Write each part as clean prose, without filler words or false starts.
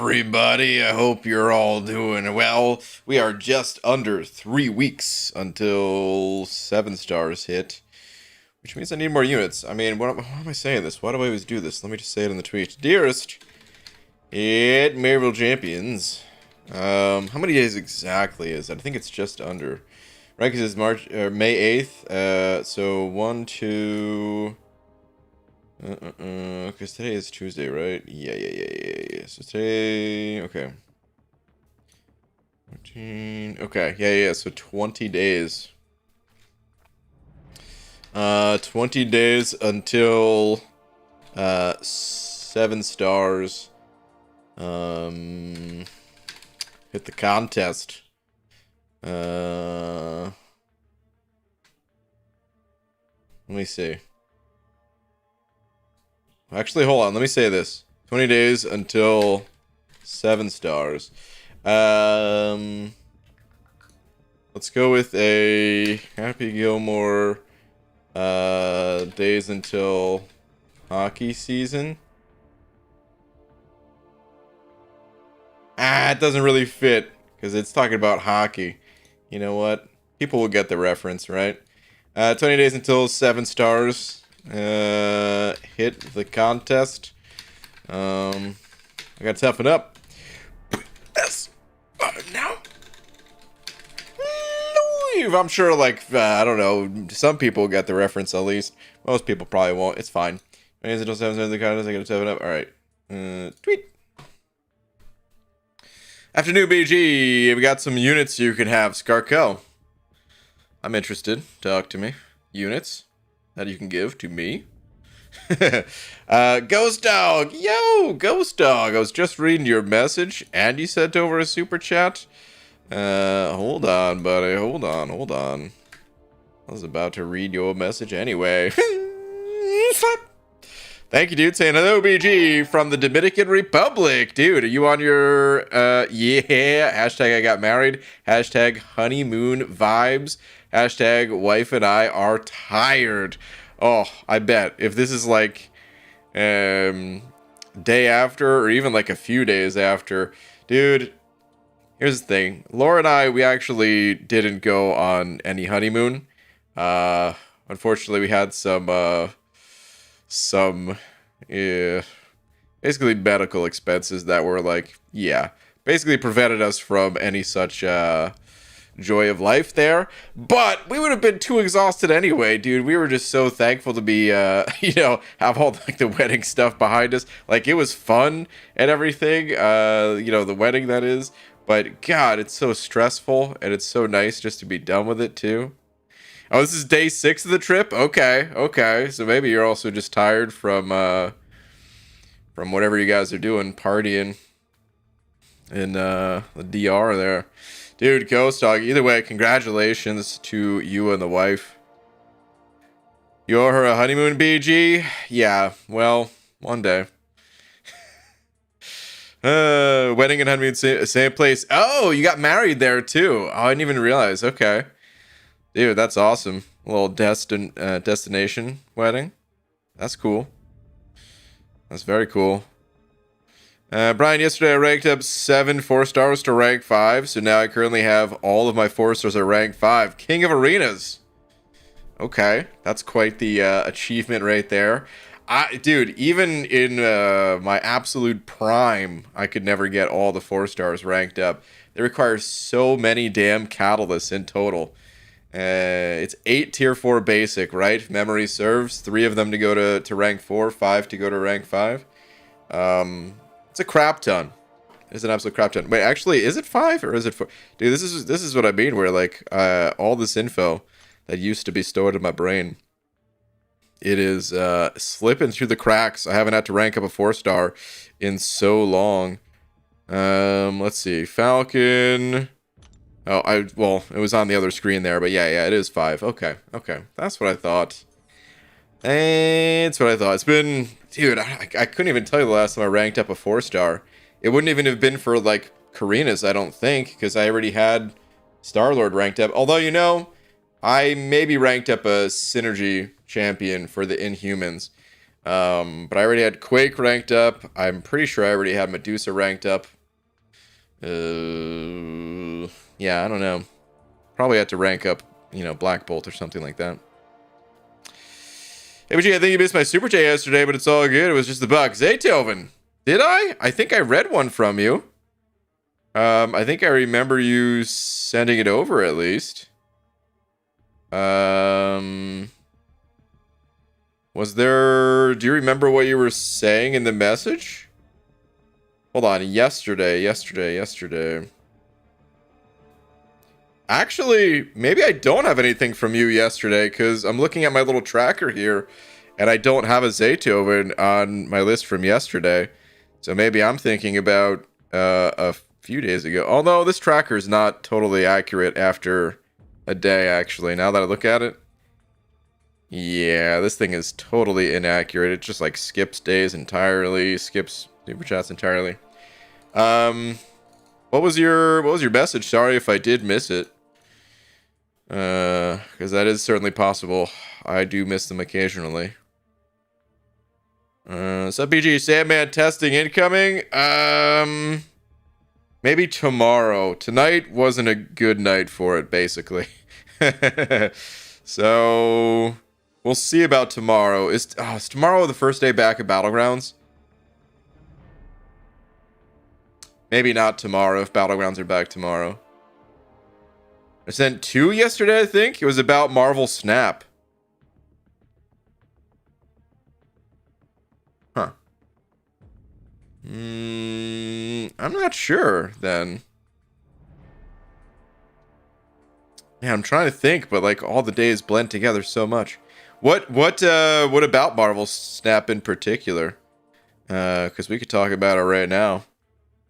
everybody? I hope you're all doing well. We are just under 3 weeks until 7 stars hit, which means I need more units. I mean, why am I saying this? Why do I always do this? Let me just say it in the tweet. Dearest, hit Marvel Champions. How many days exactly is it? I think it's just under. Right, because it's May 8th. So 1, 2... because today is Tuesday, right? Yeah. So today, okay. 14, okay, yeah, so 20 days. 20 days until, 7 stars, hit the contest. Let me see. Actually, hold on. Let me say this. 20 days until 7 stars. Let's go with a Happy Gilmore days until hockey season. It doesn't really fit because it's talking about hockey. You know what? People will get the reference, right? 20 days until 7 stars. Hit the contest. I gotta toughen up. Yes. Now. I'm sure, like, I don't know, some people get the reference at least. Most people probably won't. It's fine. 20 days until 7 stars the contest. I gotta toughen up. Alright. Tweet. Afternoon, BG. We got some units you can have. Scarco. I'm interested. Talk to me. Units that you can give to me. Ghost Dog. Yo, Ghost Dog. I was just reading your message and you sent over a super chat. Hold on, buddy. Hold on. I was about to read your message anyway. Thank you, dude. Saying hello, BG from the Dominican Republic. Dude, are you on your, yeah, hashtag I got married, hashtag honeymoon vibes, hashtag wife and I are tired. Oh, I bet if this is like, day after or even like a few days after, dude, here's the thing. Laura and I, we actually didn't go on any honeymoon. Unfortunately, we had some basically medical expenses that were like, yeah, basically prevented us from any such joy of life there. But we would have been too exhausted anyway, dude. We were just so thankful to be have all like the wedding stuff behind us. Like, it was fun and everything, the wedding, that is. But god, it's so stressful and it's so nice just to be done with it too. Oh, this is day 6 of the trip? Okay. So maybe you're also just tired from whatever you guys are doing, partying in the DR there. Dude, Ghost Dog, either way, congratulations to you and the wife. You owe her a honeymoon, BG? Yeah, well, one day. Wedding and honeymoon, same place. Oh, you got married there too. Oh, I didn't even realize. Okay. Dude, that's awesome. A little destination wedding. That's cool. That's very cool. Brian, yesterday I ranked up 7 4-stars to rank 5, so now I currently have all of my 4-stars at rank 5. King of Arenas. Okay, that's quite the achievement right there. Dude, even in my absolute prime, I could never get all the 4-stars ranked up. They require so many damn catalysts in total. It's 8 tier 4 basic, right? If memory serves. 3 of them to go to rank 4, 5 to go to rank 5. It's a crap ton. It's an absolute crap ton. Wait, actually, is it 5 or is it 4? Dude, this is what I mean, where like all this info that used to be stored in my brain, it is slipping through the cracks. I haven't had to rank up a 4-star in so long. Let's see. Falcon. Oh, it was on the other screen there, but yeah, it is 5. Okay. That's what I thought. It's been, dude, I couldn't even tell you the last time I ranked up a 4-star. It wouldn't even have been for, like, Karina's, I don't think, because I already had Star-Lord ranked up. Although, I maybe ranked up a Synergy champion for the Inhumans. But I already had Quake ranked up. I'm pretty sure I already had Medusa ranked up. Yeah, I don't know. Probably had to rank up, you know, Black Bolt or something like that. Hey, I think you missed my super chat yesterday, but it's all good. It was just the buck. Zaytoven, did I? I think I read one from you. I think I remember you sending it over at least. Was there... Do you remember what you were saying in the message? Hold on. Yesterday. Actually, maybe I don't have anything from you yesterday, because I'm looking at my little tracker here, and I don't have a Zaytoven on my list from yesterday. So maybe I'm thinking about a few days ago. Although this tracker is not totally accurate after a day, actually, now that I look at it. Yeah, this thing is totally inaccurate. It just like skips days entirely, skips super chats entirely. What was your message? Sorry if I did miss it. Because that is certainly possible. I do miss them occasionally. Sup, PG? Sandman testing incoming? Maybe tomorrow. Tonight wasn't a good night for it, basically. So, we'll see about tomorrow. Is tomorrow the first day back at Battlegrounds? Maybe not tomorrow if Battlegrounds are back tomorrow. I sent 2 yesterday, I think. It was about Marvel Snap. Huh. I'm not sure, then. Yeah, I'm trying to think, but like all the days blend together so much. What about Marvel Snap in particular? Because we could talk about it right now.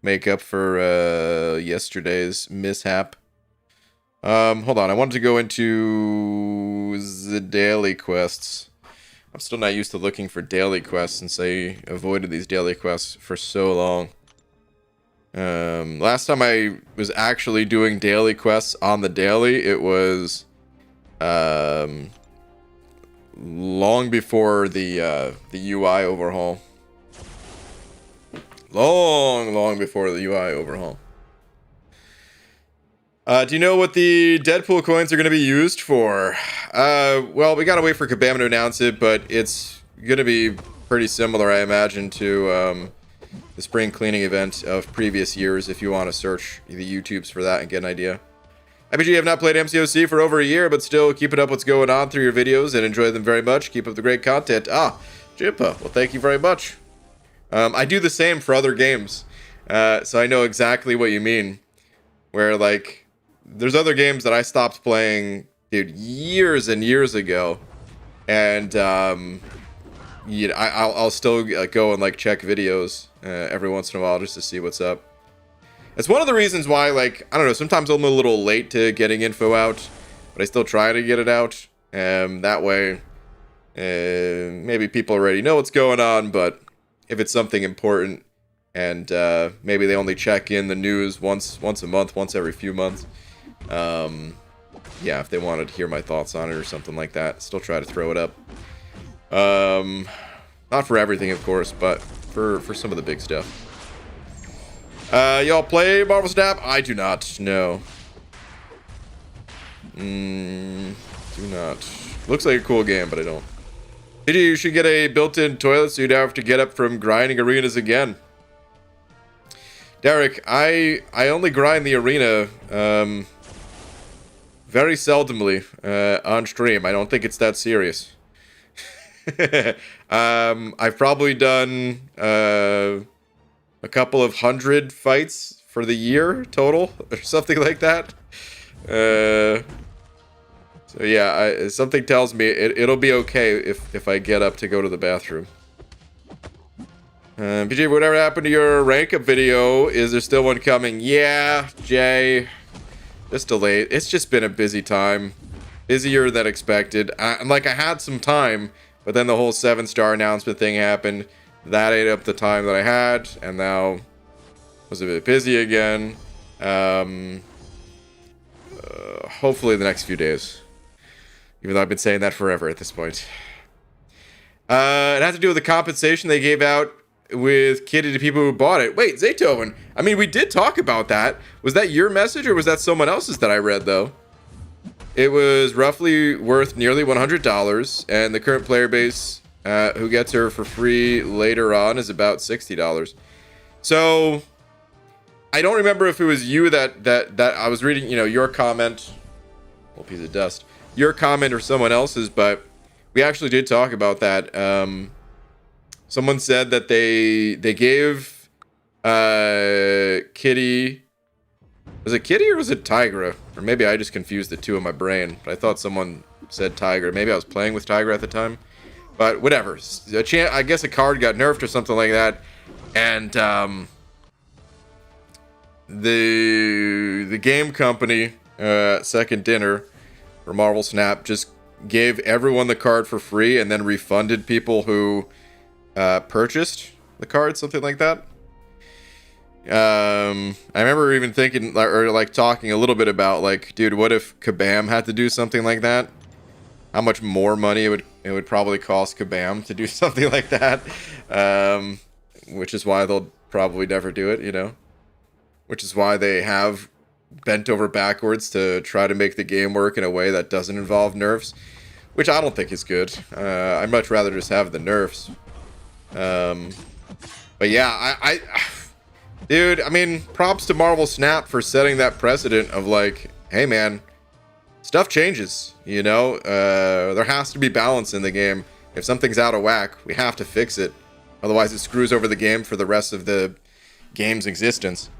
Make up for yesterday's mishap. Hold on. I wanted to go into the daily quests. I'm still not used to looking for daily quests since I avoided these daily quests for so long. Last time I was actually doing daily quests on the daily, it was long before the UI overhaul. Long before the UI overhaul. Do you know what the Deadpool coins are going to be used for? Well, we gotta wait for Kabam to announce it, but it's going to be pretty similar, I imagine, to the spring cleaning event of previous years, if you want to search the YouTubes for that and get an idea. IPG, have not played MCOC for over a year, but still keeping up what's going on through your videos and enjoy them very much. Keep up the great content. Jimpa, well, thank you very much. I do the same for other games, so I know exactly what you mean. Where, like, there's other games that I stopped playing, dude, years and years ago, and you know, I'll still go and like check videos every once in a while just to see what's up. It's one of the reasons why, like, I don't know, sometimes I'm a little late to getting info out, but I still try to get it out. That way, maybe people already know what's going on, but if it's something important, and maybe they only check in the news once a month, once every few months, yeah, if they wanted to hear my thoughts on it or something like that, still try to throw it up. Not for everything, of course, but for some of the big stuff. Y'all play Marvel Snap? I do not, no. Do not. Looks like a cool game, but I don't. You should get a built-in toilet so you don't have to get up from grinding arenas again. Derek, I only grind the arena very seldomly on stream. I don't think it's that serious. I've probably done a couple of 100 fights for the year total or something like that. So yeah, something tells me it'll be okay if I get up to go to the bathroom. PJ, whatever happened to your rank up video? Is there still one coming? Yeah, Jay. Just delayed. It's just been a busy time. Busier than expected. I had some time, but then the whole 7-star announcement thing happened. That ate up the time that I had, and now was a bit busy again. Hopefully the next few days. Even though I've been saying that forever at this point. It had to do with the compensation they gave out with Kitty to people who bought it. Wait, Zaytoven. I mean, we did talk about that. Was that your message or was that someone else's that I read, though? It was roughly worth nearly $100, and the current player base who gets her for free later on is about $60. So I don't remember if it was you that I was reading, you know, your comment. Little piece of dust. Your comment or someone else's, but we actually did talk about that. Someone said that they gave Kitty. Was it Kitty or was it Tigra? Or maybe I just confused the two in my brain. But I thought someone said Tigra. Maybe I was playing with Tigra at the time. But whatever. I guess a card got nerfed or something like that. And the game company, Second Dinner, or Marvel Snap, just gave everyone the card for free and then refunded people who purchased the card, something like that. I remember even thinking, or like talking a little bit about, like, dude, what if Kabam had to do something like that? How much more money it would probably cost Kabam to do something like that? Which is why they'll probably never do it, you know? Which is why they have bent over backwards to try to make the game work in a way that doesn't involve nerfs, which I don't think is good. I'd much rather just have the nerfs. But yeah, dude, I mean, props to Marvel Snap for setting that precedent of like, hey man, stuff changes, you know? There has to be balance in the game. If something's out of whack, we have to fix it. Otherwise it screws over the game for the rest of the game's existence.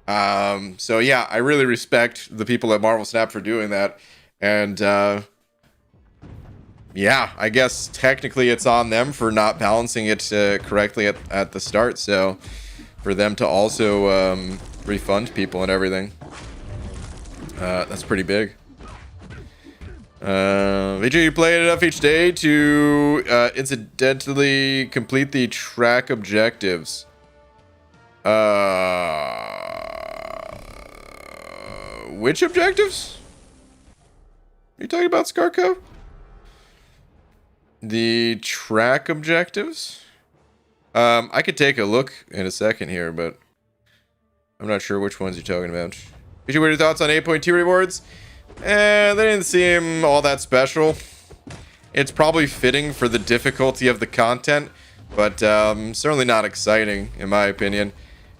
So yeah, I really respect the people at Marvel Snap for doing that. And yeah, I guess technically it's on them for not balancing it correctly at the start. So for them to also refund people and everything, that's pretty big. VJ, you play it enough each day to incidentally complete the track objectives. Which objectives? Are you talking about Scarco? The track objectives? I could take a look in a second here, but I'm not sure which ones you're talking about. What are your thoughts on 8.2 rewards? They didn't seem all that special. It's probably fitting for the difficulty of the content, but certainly not exciting, in my opinion.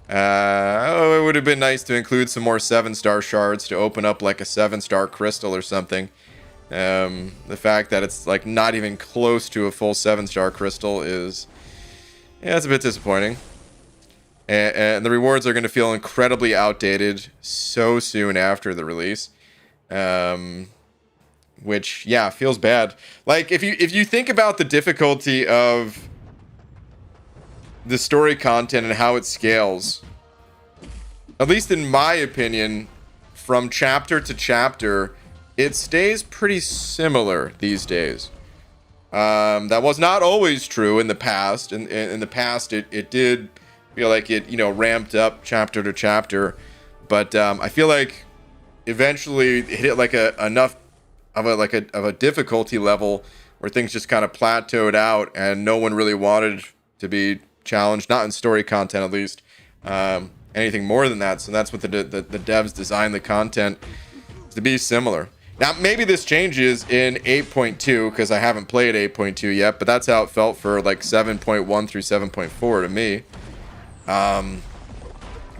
It would have been nice to include some more 7-star shards to open up like a 7-star crystal or something. The fact that it's like not even close to a full 7-star crystal is, yeah, it's a bit disappointing. And the rewards are going to feel incredibly outdated so soon after the release. Which, yeah, feels bad. Like, if you think about the difficulty of the story content and how it scales, at least in my opinion, from chapter to chapter, it stays pretty similar these days. That was not always true in the past. In the past, it did feel like it, you know, ramped up chapter to chapter. But I feel like eventually it hit like enough of a difficulty level where things just kind of plateaued out and no one really wanted to be challenged, not in story content at least, anything more than that. So that's what the devs designed the content to be similar. Now maybe this changes in 8.2 because I haven't played 8.2 yet, but that's how it felt for like 7.1 through 7.4 to me.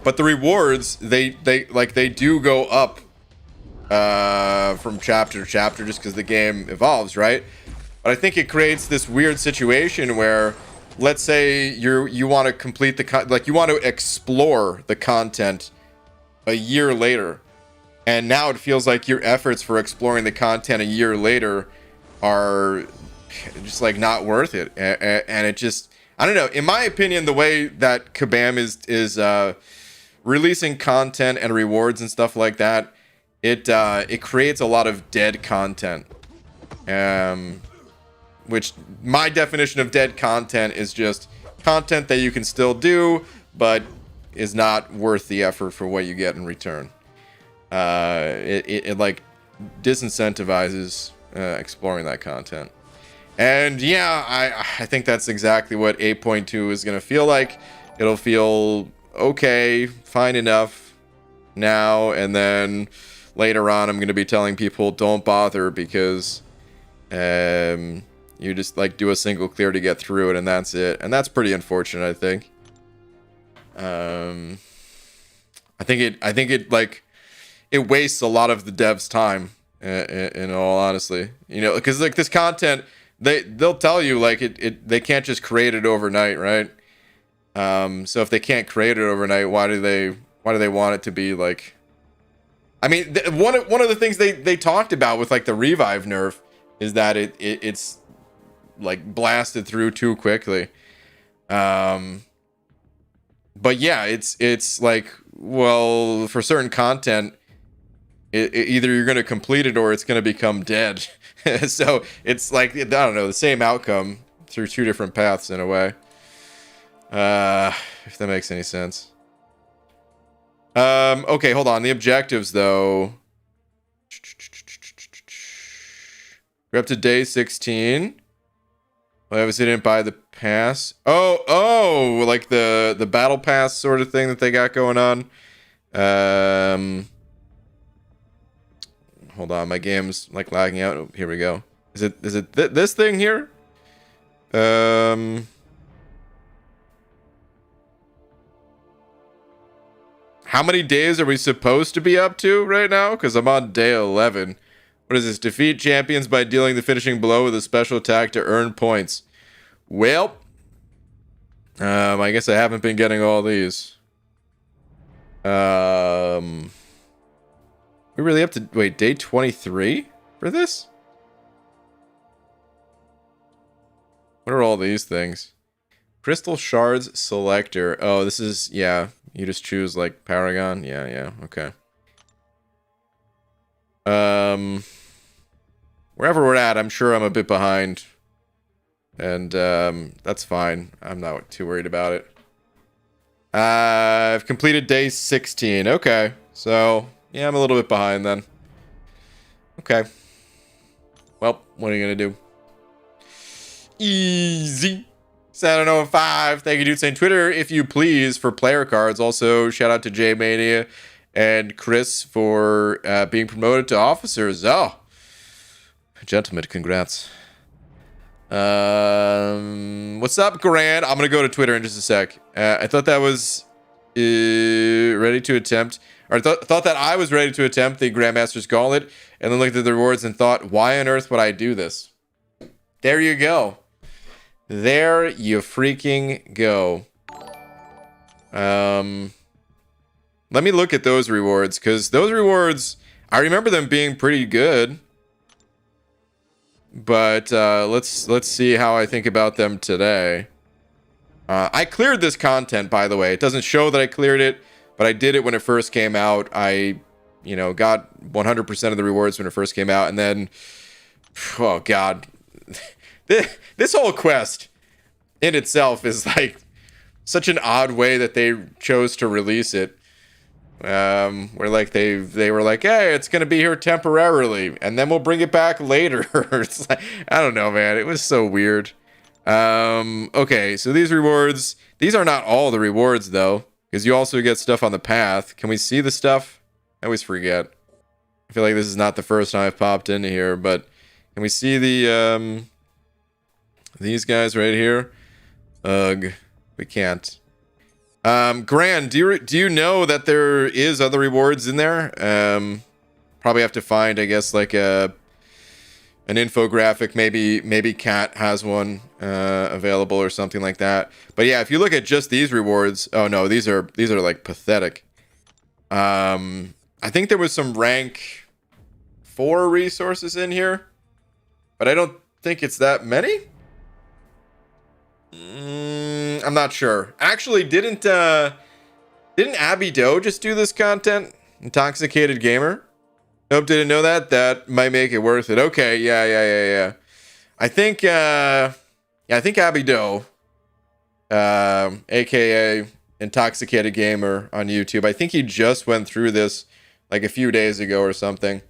But the rewards, they do go up from chapter to chapter just because the game evolves, right? But I think it creates this weird situation where, let's say you want to complete you want to explore the content a year later, and now it feels like your efforts for exploring the content a year later are just like not worth it, and it just, I don't know. In my opinion, the way that Kabam is releasing content and rewards and stuff like that, it creates a lot of dead content. Which my definition of dead content is just content that you can still do, but is not worth the effort for what you get in return. It like disincentivizes exploring that content. And yeah, I think that's exactly what 8.2 is going to feel like. It'll feel okay, fine enough now, and then later on I'm going to be telling people don't bother because you just like do a single clear to get through it and that's it. And that's pretty unfortunate, I think. I think it like it wastes a lot of the devs' time in all honesty. You know, because like this content they'll tell you like they can't just create it overnight, right? So if they can't create it overnight, why do they want it to be like? I mean, one of the things they talked about with like the revive nerf is that it's like blasted through too quickly. But yeah, it's like, well, for certain content, either you're going to complete it or it's going to become dead. So it's like, I don't know, the same outcome through two different paths in a way. If that makes any sense. Okay, hold on. The objectives, though. We're up to day 16. Well, obviously didn't buy the pass. Oh, like the battle pass sort of thing that they got going on. Hold on, my game's like lagging out. Oh, here we go. Is it this thing here? How many days are we supposed to be up to right now? Because I'm on day 11. What is this? Defeat champions by dealing the finishing blow with a special attack to earn points. Well, I guess I haven't been getting all these. We're really up to, wait, day 23 for this? What are all these things? Crystal Shards Selector. Oh, this is, yeah. You just choose like Paragon. Yeah, okay. Wherever we're at, I'm sure I'm a bit behind. And that's fine. I'm not too worried about it. I've completed day 16. Okay. So, yeah, I'm a little bit behind then. Okay. Well, what are you gonna do? Easy. 705. Thank you, dude. Saying Twitter, if you please, for player cards. Also, shout out to J Mania and Chris for being promoted to officers. Oh, gentlemen, congrats. What's up, Grant? I'm gonna go to Twitter in just a sec. I thought that was ready to attempt, or thought that I was ready to attempt the Grandmaster's Gauntlet, and then looked at the rewards and thought, why on earth would I do this? There you go. There you freaking go. Let me look at those rewards, because those rewards, I remember them being pretty good. But let's see how I think about them today. I cleared this content, by the way. It doesn't show that I cleared it, but I did it when it first came out. I, got 100% of the rewards when it first came out, and then, oh god, this whole quest in itself is like such an odd way that they chose to release it. Where like they were like, hey, it's gonna be here temporarily, and then we'll bring it back later. It's like, I don't know, man. It was so weird. Okay, so these rewards, these are not all the rewards though, because you also get stuff on the path. Can we see the stuff? I always forget. I feel like this is not the first time I've popped into here, but can we see the these guys right here? Ugh, we can't. Gran, do you know that there is other rewards in there? Probably have to find, I guess, like an infographic. Maybe Cat has one available or something like that. But yeah, if you look at just these rewards, oh no, these are like pathetic. I think there was some rank 4 resources in here, but I don't think it's that many. I'm not sure. Actually, didn't Abby Doe just do this content? Intoxicated Gamer? Nope, didn't know that. That might make it worth it. Okay, yeah. I think Abby Doe, aka Intoxicated Gamer on YouTube. I think he just went through this like a few days ago or something.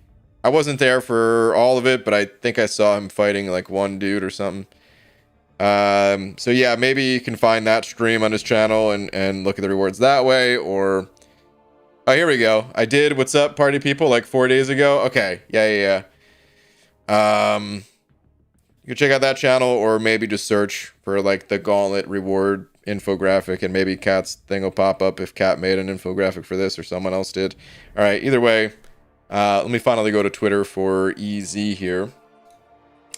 I wasn't there for all of it, but I think I saw him fighting like one dude or something. So yeah, maybe you can find that stream on his channel and look at the rewards that way, or... Oh, here we go. I did What's Up, Party People, like 4 days ago. Okay, yeah. You can check out that channel, or maybe just search for like the Gauntlet reward infographic, and maybe Kat's thing will pop up if Kat made an infographic for this or someone else did. All right, either way, let me finally go to Twitter for EZ here.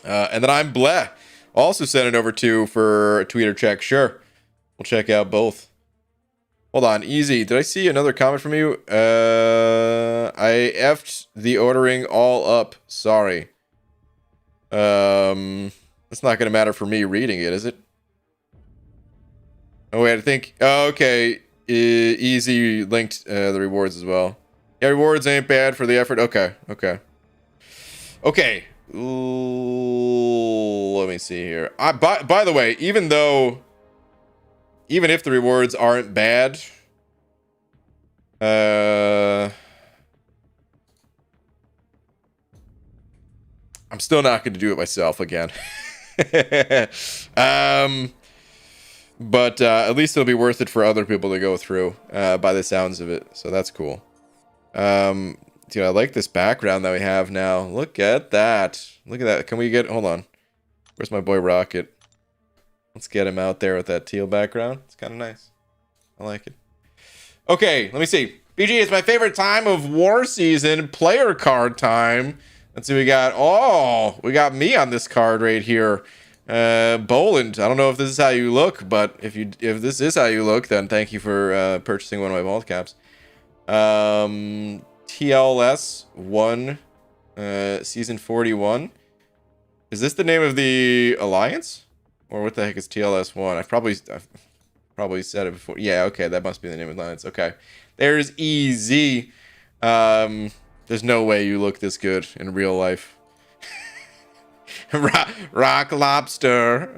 And then I'm Bleh. Also send it over to for a tweeter check. Sure, we'll check out both. Hold on, Easy. Did I see another comment from you? I effed the ordering all up. Sorry. It's not gonna matter for me reading it, is it? Oh wait, I think. Oh, okay. Easy linked the rewards as well. Yeah, rewards ain't bad for the effort. Okay. Ooh, let me see here. By the way, even if the rewards aren't bad, I'm still not going to do it myself again. But at least it'll be worth it for other people to go through, by the sounds of it. So that's cool. Dude, I like this background that we have now. Look at that. Look at that. Can we get... Hold on. Where's my boy Rocket? Let's get him out there with that teal background. It's kind of nice. I like it. Okay, let me see. BG, it's my favorite time of war season. Player card time. Let's see what we got. Oh, we got me on this card right here. Boland. I don't know if this is how you look, but if this is how you look, then thank you for purchasing one of my vault caps. TLS 1, season 41. Is this the name of the alliance, or what the heck is TLS 1? I've probably said it before. Yeah, okay, that must be the name of the alliance. Okay, there's EZ. There's no way you look this good in real life. Rock Lobster.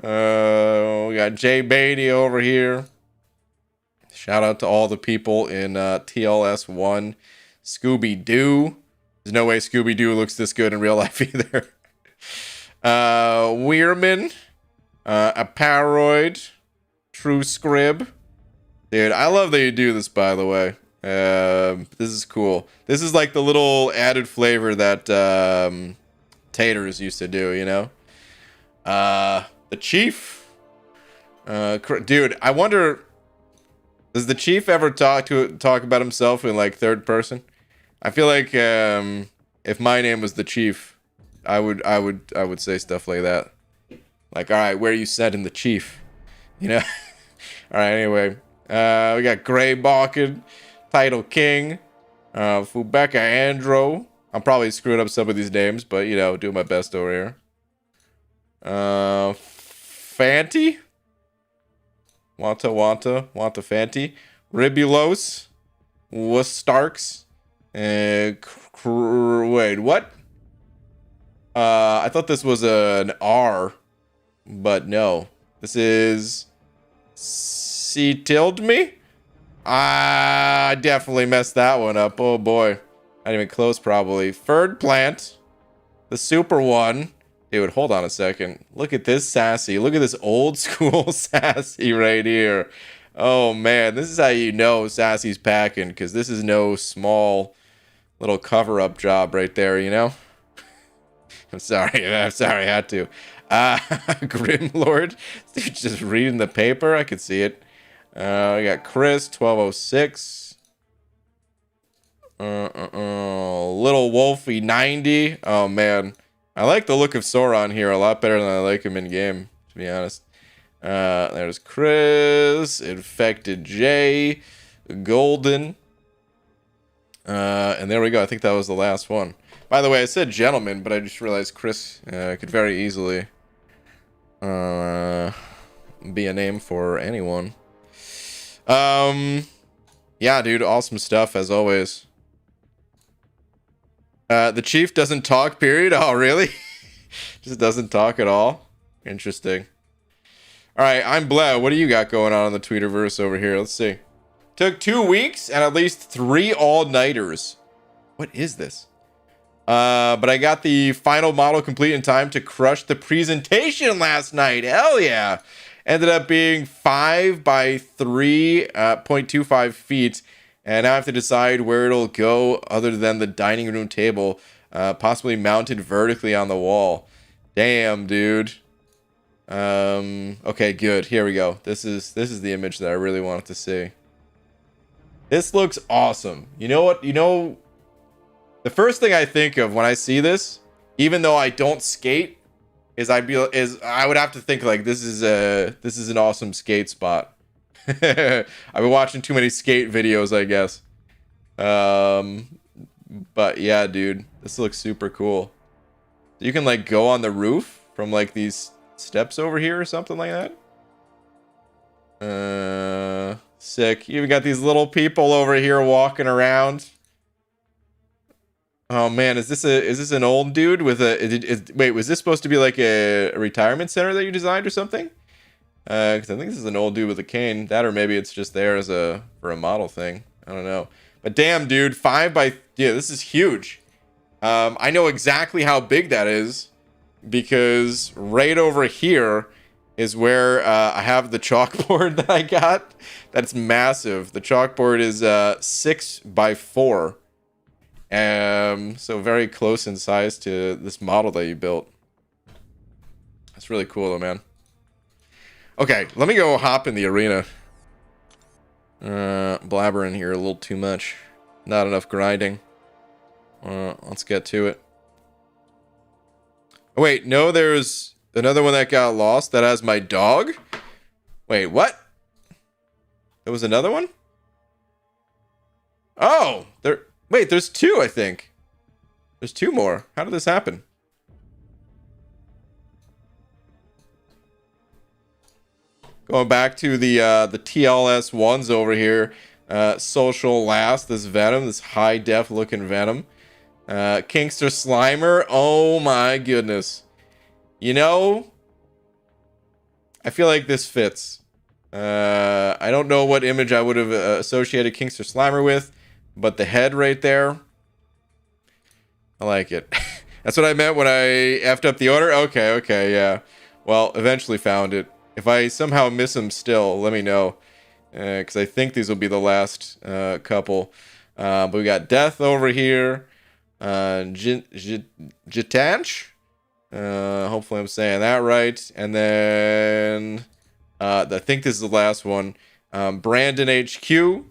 We got Jay Beatty over here. Shout out to all the people in TLS 1. Scooby-Doo. There's no way Scooby-Doo looks this good in real life either. Weirman. Aparoid. True Scrib. Dude, I love that you do this, by the way. This is cool. This is like the little added flavor that Taters used to do, you know? The Chief. Dude, I wonder... Does the Chief ever talk about himself in like third person? I feel like if my name was the Chief, I would say stuff like that. Like, all right, where are you setting the Chief? You know? All right, anyway. We got Gray Balkan, Title King, Fubeka Andro. I'm probably screwing up some of these names, but, you know, doing my best over here. Fanty? Wanta Fanty. Ribulos. Starks. Wait, what? I thought this was an R, but no. This is C tilde me? I definitely messed that one up. Oh boy. Not even close, probably. Third plant. The super one. Dude, hold on a second. Look at this sassy. Look at this old school sassy right here. Oh man, this is how you know sassy's packing, because this is no small little cover-up job right there, you know? I'm sorry, I had to. Grimlord. Dude, just reading the paper. I could see it. We got Chris, 1206. Little Wolfie, 90. Oh, man. I like the look of Sauron here a lot better than I like him in game, to be honest. There's Chris, Infected J, Golden. And there we go. I think that was the last one. By the way, I said gentleman, but I just realized Chris could very easily be a name for anyone. Yeah, dude, awesome stuff as always. The Chief doesn't talk, period. Oh, really? Just doesn't talk at all. Interesting. All right, I'm Bleh. What do you got going on in the Tweeterverse over here? Let's see. Took 2 weeks and at least 3 all-nighters. What is this? But I got the final model complete in time to crush the presentation last night. Hell yeah. Ended up being 5 by 3.25 feet. And now I have to decide where it'll go other than the dining room table. Possibly mounted vertically on the wall. Damn, dude. Okay, good. Here we go. This is the image that I really wanted to see. This looks awesome. You know what? You know, the first thing I think of when I see this, even though I don't skate, is I would have to think like this is an awesome skate spot. I've been watching too many skate videos, I guess. But yeah, dude, this looks super cool. You can like go on the roof from like these steps over here or something like that. Sick. You even got these little people over here walking around. Oh man, is this an old dude with a? Wait, was this supposed to be like a retirement center that you designed or something? Because I think this is an old dude with a cane. That, or maybe it's just there as for a model thing. I don't know. But damn, dude, yeah, this is huge. I know exactly how big that is because right over here is where I have the chalkboard that I got. That's massive. The chalkboard is 6 by 4. So very close in size to this model that you built. That's really cool though, man. Okay, let me go hop in the arena. Blabbering here a little too much. Not enough grinding. Let's get to it. Oh, wait, no, there's another one that got lost that has my dog. Wait, what? There was another one? Oh, wait, there's 2, I think. There's 2 more. How did this happen? Going back to the TLS ones over here. Social Last, this Venom, this high def looking Venom. Kingster Slimer. Oh my goodness. You know, I feel like this fits. I don't know what image I would have associated Kingster Slimer with, but the head right there, I like it. That's what I meant when I effed up the order. Okay, yeah. Well, eventually found it. If I somehow miss them still, let me know. Because I think these will be the last couple. But we got Death over here. Jitanch. Hopefully I'm saying that right. And then I think this is the last one. Brandon HQ.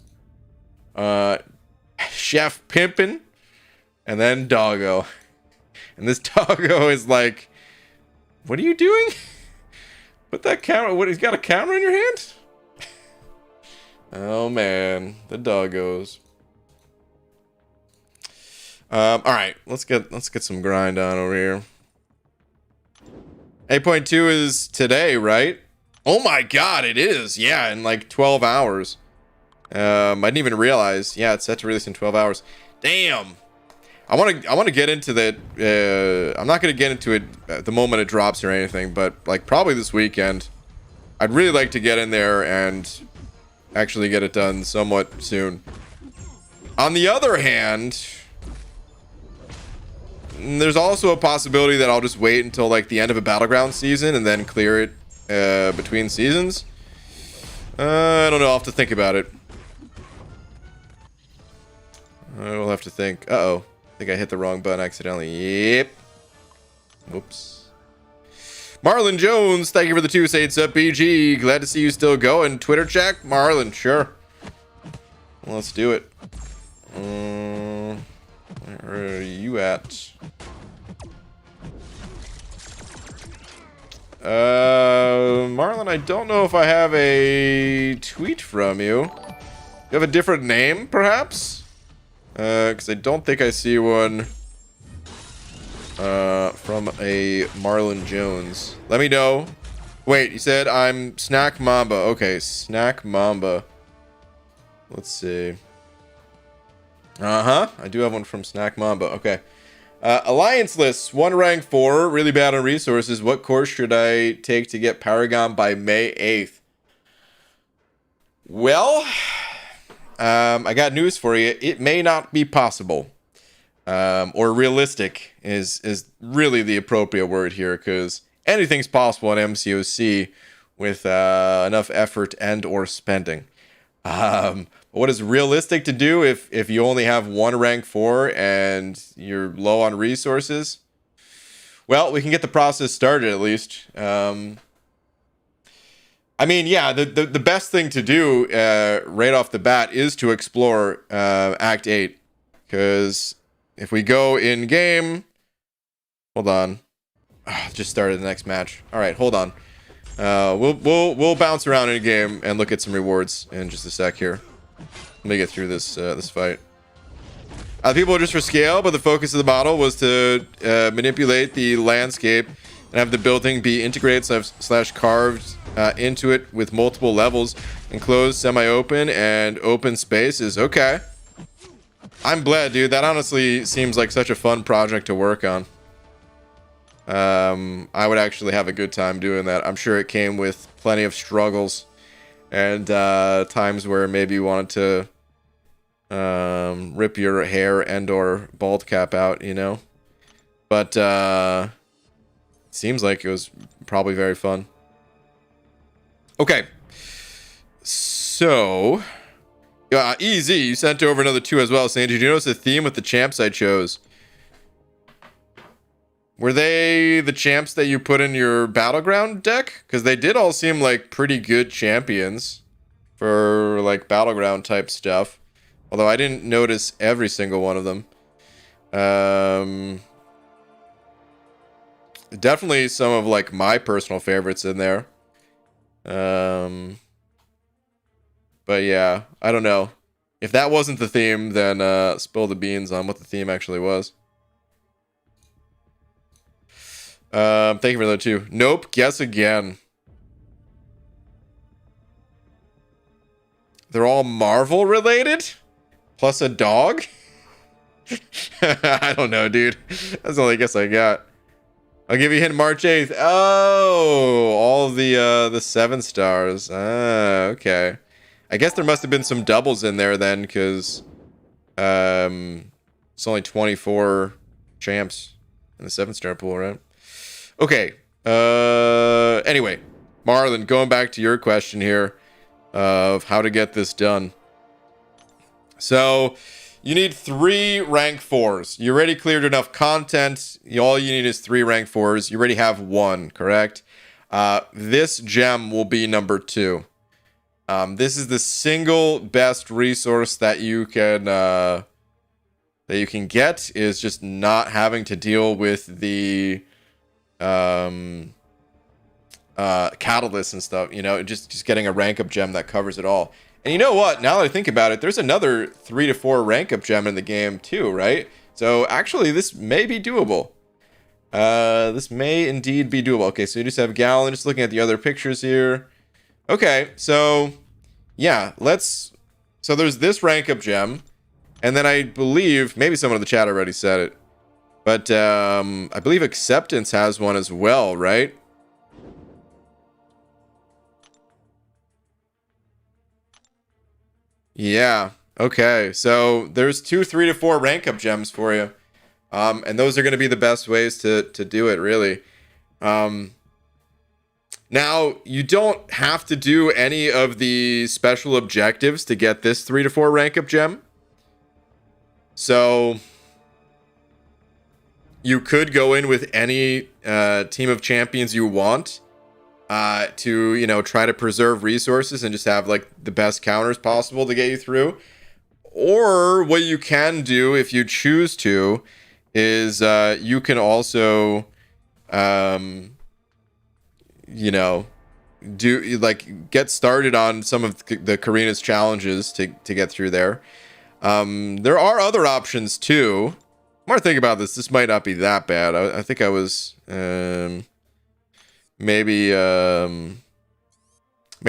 Chef Pimpin. And then Doggo. And this Doggo is like, what are you doing? Put that camera. What? He's got a camera in your hand? Oh man, the Doggos. All right, let's get some grind on over here. 8.2 is today, right? Oh my god, it is. Yeah, in like 12 hours. I didn't even realize. Yeah, it's set to release in 12 hours. Damn. I want to get into that. I'm not going to get into it at the moment it drops or anything, but like probably this weekend. I'd really like to get in there and actually get it done somewhat soon. On the other hand, there's also a possibility that I'll just wait until like the end of a battleground season and then clear it between seasons. I don't know. I'll have to think about it. I will have to think. Uh-oh. I think I hit the wrong button accidentally. Yep. Whoops. Marlon Jones, thank you for the 2 saints up, BG. Glad to see you still going. Twitter check? Marlon, sure. Well, let's do it. Where are you at? Marlon, I don't know if I have a tweet from you. You have a different name, perhaps? Because I don't think I see one from a Marlon Jones. Let me know. Wait, you said I'm Snack Mamba. Okay, Snack Mamba. Let's see. I do have one from Snack Mamba. Okay. Alliance lists. 1 rank 4. Really bad on resources. What course should I take to get Paragon by May 8th? Well, I got news for you. It may not be possible. or realistic is really the appropriate word here, because anything's possible in MCOC with enough effort and or spending. What is realistic to do if you only have one rank 4 and you're low on resources? Well, we can get the process started at least. I mean, yeah, the best thing to do right off the bat is to explore Act 8. Because if we go in game... Hold on. Just started the next match. Alright, hold on. We'll bounce around in a game and look at some rewards in just a sec here. Let me get through this this fight. People are just for scale, but the focus of the model was to manipulate the landscape and have the building be integrated slash carved into it with multiple levels, enclosed, semi-open, and open spaces. Okay. I'm glad, dude. That honestly seems like such a fun project to work on. I would actually have a good time doing that. I'm sure it came with plenty of struggles and times where maybe you wanted to rip your hair and or bald cap out, you know. But seems like it was probably very fun. Okay, so EZ, you sent over another 2 as well, saying, did you notice the theme with the champs I chose? Were they the champs that you put in your battleground deck? Because they did all seem like pretty good champions for like battleground type stuff. Although I didn't notice every single one of them. Definitely some of like my personal favorites in there. But yeah, I don't know. If that wasn't the theme, then spill the beans on what the theme actually was. Thank you for that too. Nope, guess again. They're all Marvel related? Plus a dog? I don't know, dude. That's the only guess I got. I'll give you a hint. March 8th. Oh, all the 7 stars. Ah, okay. I guess there must have been some doubles in there then, because it's only 24 champs in the 7-star pool, right? Okay. Anyway, Marlon, going back to your question here of how to get this done. So you need 3 rank 4s. You already cleared enough content. All you need is 3 rank 4s. You already have 1, correct? This gem will be number 2. This is the single best resource that you can get, is just not having to deal with the catalysts and stuff, you know, just getting a rank up gem that covers it all. And you know what, now that I think about it, there's another 3 to 4 rank up gem in the game too, right? So actually this may be doable. This may indeed be doable. Okay, so you just have Gallon. Just looking at the other pictures here. Okay, so yeah, so there's this rank up gem, and then I believe maybe someone in the chat already said it, but I believe Acceptance has one as well, right? Yeah. Okay. So there's 2 3 to 4 rank up gems for you, and those are going to be the best ways to do it, really. Now, you don't have to do any of the special objectives to get this 3 to 4 rank up gem. So you could go in with any team of champions you want to, you know, try to preserve resources and just have like the best counters possible to get you through. Or what you can do if you choose to is you can also you know, get started on some of the Karina's challenges to get through there. There are other options too. The more I think about this, this might not be that bad. I think I was maybe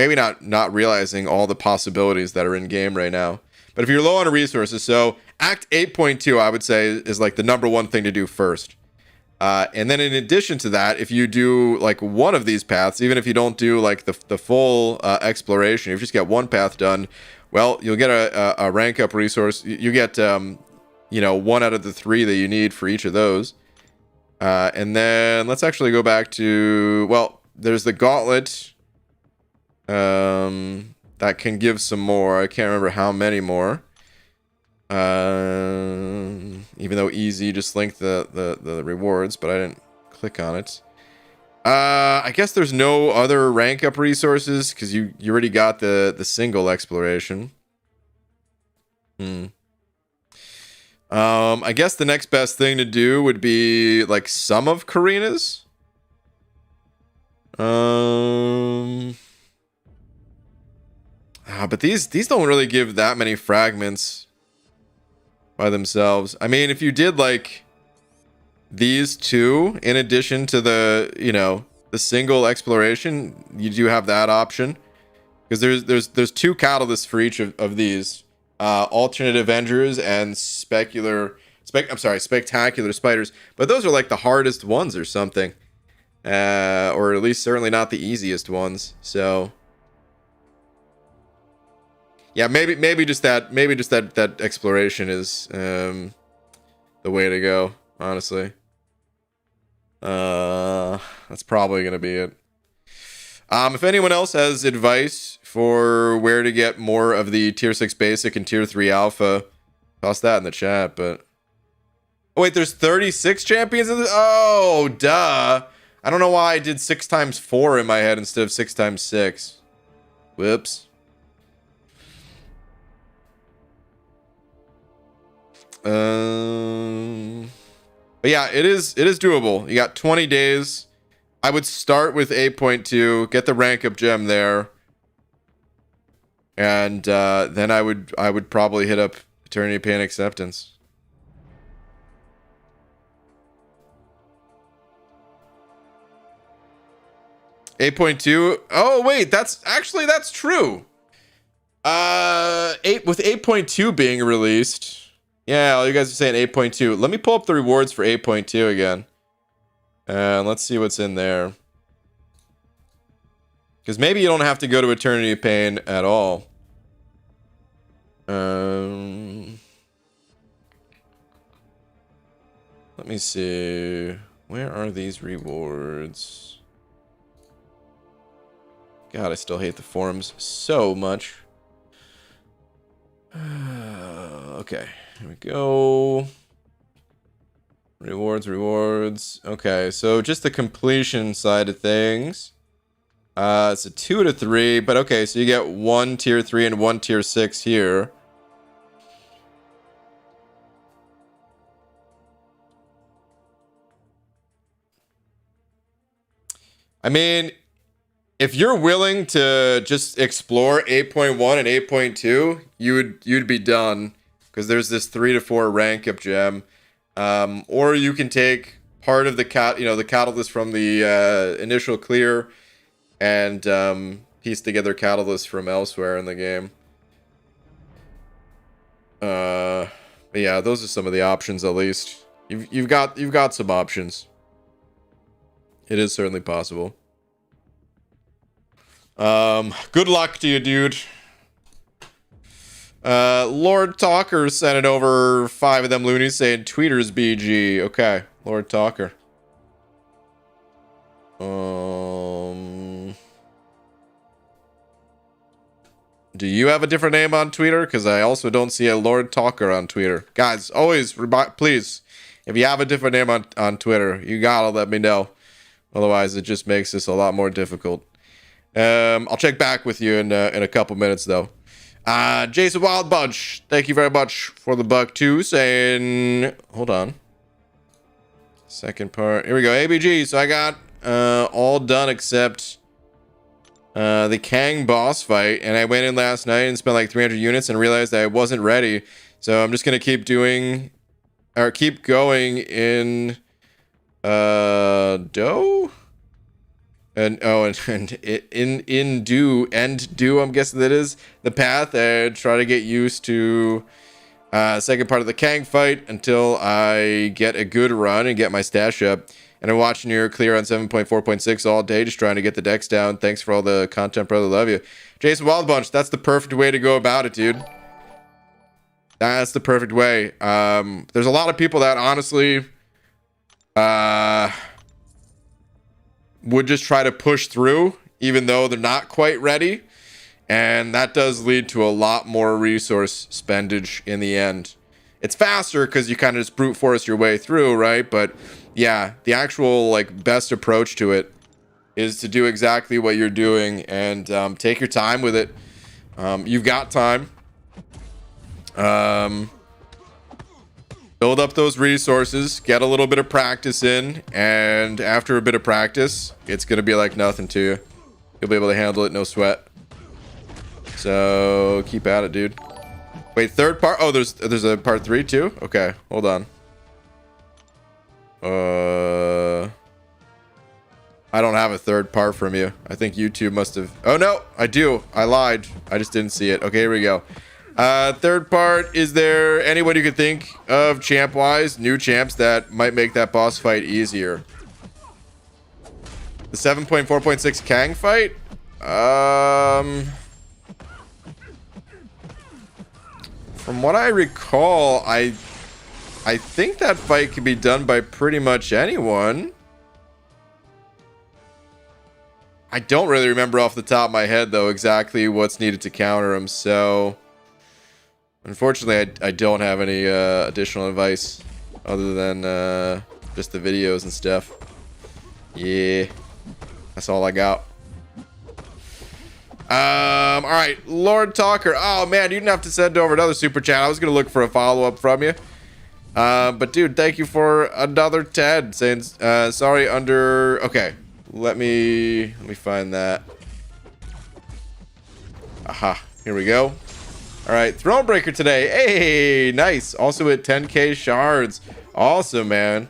not realizing all the possibilities that are in game right now. But if you're low on resources, so Act 8.2, I would say, is like the number 1 thing to do first. And then in addition to that, if you do like one of these paths, even if you don't do like the full exploration, if you just get one path done, well, you'll get a rank up resource. You get you know, 1 out of the 3 that you need for each of those. And then let's actually go back to, well, there's the gauntlet. That can give some more. I can't remember how many more. Even though easy just linked the rewards, but I didn't click on it. I guess there's no other rank up resources because you already got the single exploration. I guess the next best thing to do would be like some of Karina's. But these don't really give that many fragments by themselves. I mean, if you did like these 2 in addition to the, you know, the single exploration, you do have that option because there's 2 catalysts for each of these. Alternate Avengers and spectacular spiders, but those are like the hardest ones or something, or at least certainly not the easiest ones. So yeah, maybe just that exploration is the way to go, honestly. That's probably gonna be it. If anyone else has advice for where to get more of the tier 6 basic and tier 3 alpha, toss that in the chat. But oh, wait, there's 36 champions in this? Oh, duh. I don't know why I did 6 times 4 in my head instead of 6 times 6. Whoops. But yeah, it is doable. You got 20 days. I would start with 8.2, get the rank up gem there, and then I would probably hit up Eternity Pain Acceptance. $8.2. Oh wait, that's true. 8.2 being released. Yeah, all you guys are saying 8.2. Let me pull up the rewards for 8.2 again. And let's see what's in there. Because maybe you don't have to go to Eternity Pain at all. Let me see. Where are these rewards? God, I still hate the forums so much. Okay, here we go. Rewards. Okay, so just the completion side of things. It's a 2 to 3, but okay, so you get 1 tier 3 and 1 tier 6 here. I mean, if you're willing to just explore 8.1 and 8.2, you'd be done, because there's this 3 to 4 rank up gem. Or you can take part of the catalyst from the initial clear and piece together catalysts from elsewhere in the game. But yeah, those are some of the options. At least you've got some options. It is certainly possible. Good luck to you, dude. Lord Talker sent it over 5 of them loonies saying tweeters BG. Okay, Lord Talker. Do you have a different name on Twitter? Because I also don't see a Lord Talker on Twitter. Guys, always, please, if you have a different name on Twitter, you gotta let me know. Otherwise, it just makes this a lot more difficult. I'll check back with you in a couple minutes, though. Jason Wild Bunch, thank you very much for the buck too, saying, hold on. Second part, here we go, ABG. So I got all done except the Kang boss fight, and I went in last night and spent like 300 units and realized I wasn't ready. So I'm just gonna keep going in Doe? And do I'm guessing that is the path, and try to get used to second part of the Kang fight until I get a good run and get my stash up. And I'm watching your clear on 7.4.6 all day, just trying to get the decks down. Thanks for all the content, brother. Love you. Jason Wildbunch, that's the perfect way to go about it, dude. That's the perfect way. There's a lot of people that honestly would just try to push through, even though they're not quite ready. And that does lead to a lot more resource spendage in the end. It's faster because you kind of just brute force your way through, right? But yeah, the actual like best approach to it is to do exactly what you're doing and take your time with it. You've got time. Build up those resources, get a little bit of practice in, and after a bit of practice, it's gonna be like nothing to you. You'll be able to handle it, no sweat. So keep at it, dude. Wait, third part? Oh, there's a part 3 too? Okay, hold on. I don't have a third part from you. I think YouTube must have... Oh, no, I do. I lied. I just didn't see it. Okay, here we go. Third part, is there anyone you could think of champ-wise, new champs that might make that boss fight easier? The 7.4.6 Kang fight? From what I recall, I think that fight can be done by pretty much anyone. I don't really remember off the top of my head, though, exactly what's needed to counter him, so... Unfortunately, I don't have any additional advice other than just the videos and stuff. Yeah, that's all I got. All right, Lord Talker. Oh man, you didn't have to send over another super chat. I was gonna look for a follow-up from you. But dude, thank you for another 10. Saying sorry under. Okay, let me find that. Aha, here we go. All right, Thronebreaker today. Hey, nice. Also at 10k shards. Awesome, man.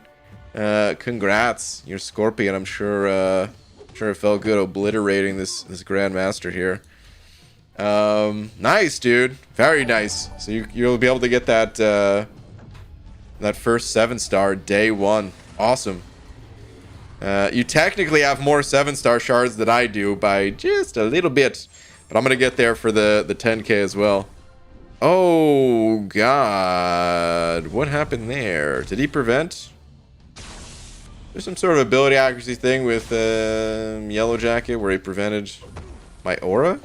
Congrats. You're Scorpion. I'm sure it felt good obliterating this Grandmaster here. Nice, dude. Very nice. So you'll be able to get that that first 7-star day 1. Awesome. You technically have more 7-star shards than I do by just a little bit, but I'm gonna get there for the 10k as well. Oh god, what happened there? Did he prevent? There's some sort of ability accuracy thing with Yellow Jacket where he prevented my aura?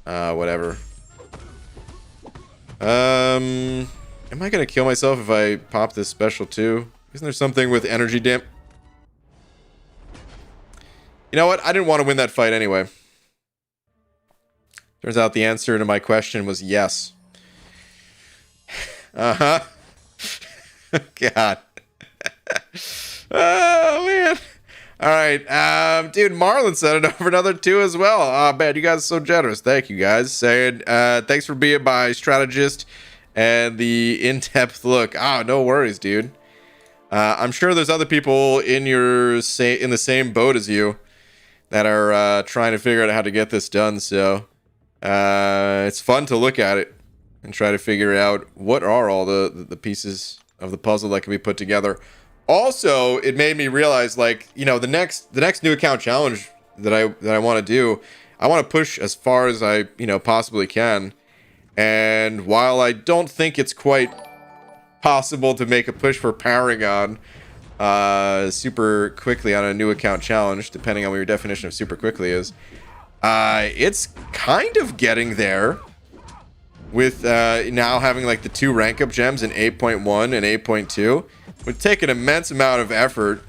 Whatever. Am I gonna kill myself if I pop this special too? Isn't there something with energy damp? You know what? I didn't want to win that fight anyway. Turns out the answer to my question was yes. Uh-huh. God. Oh, man. All right. Dude, Marlon sent it over another 2 as well. Oh, man, you guys are so generous. Thank you, guys. Saying, thanks for being my strategist and the in-depth look. Oh, no worries, dude. I'm sure there's other people in the same boat as you that are trying to figure out how to get this done, so... it's fun to look at it and try to figure out what are all the pieces of the puzzle that can be put together. Also, it made me realize, like, you know, the next new account challenge that I want to do, I want to push as far as I, you know, possibly can. And while I don't think it's quite possible to make a push for Paragon super quickly on a new account challenge, depending on what your definition of super quickly is, it's kind of getting there with now having like the 2 rank up gems in 8.1 and 8.2. Would take an immense amount of effort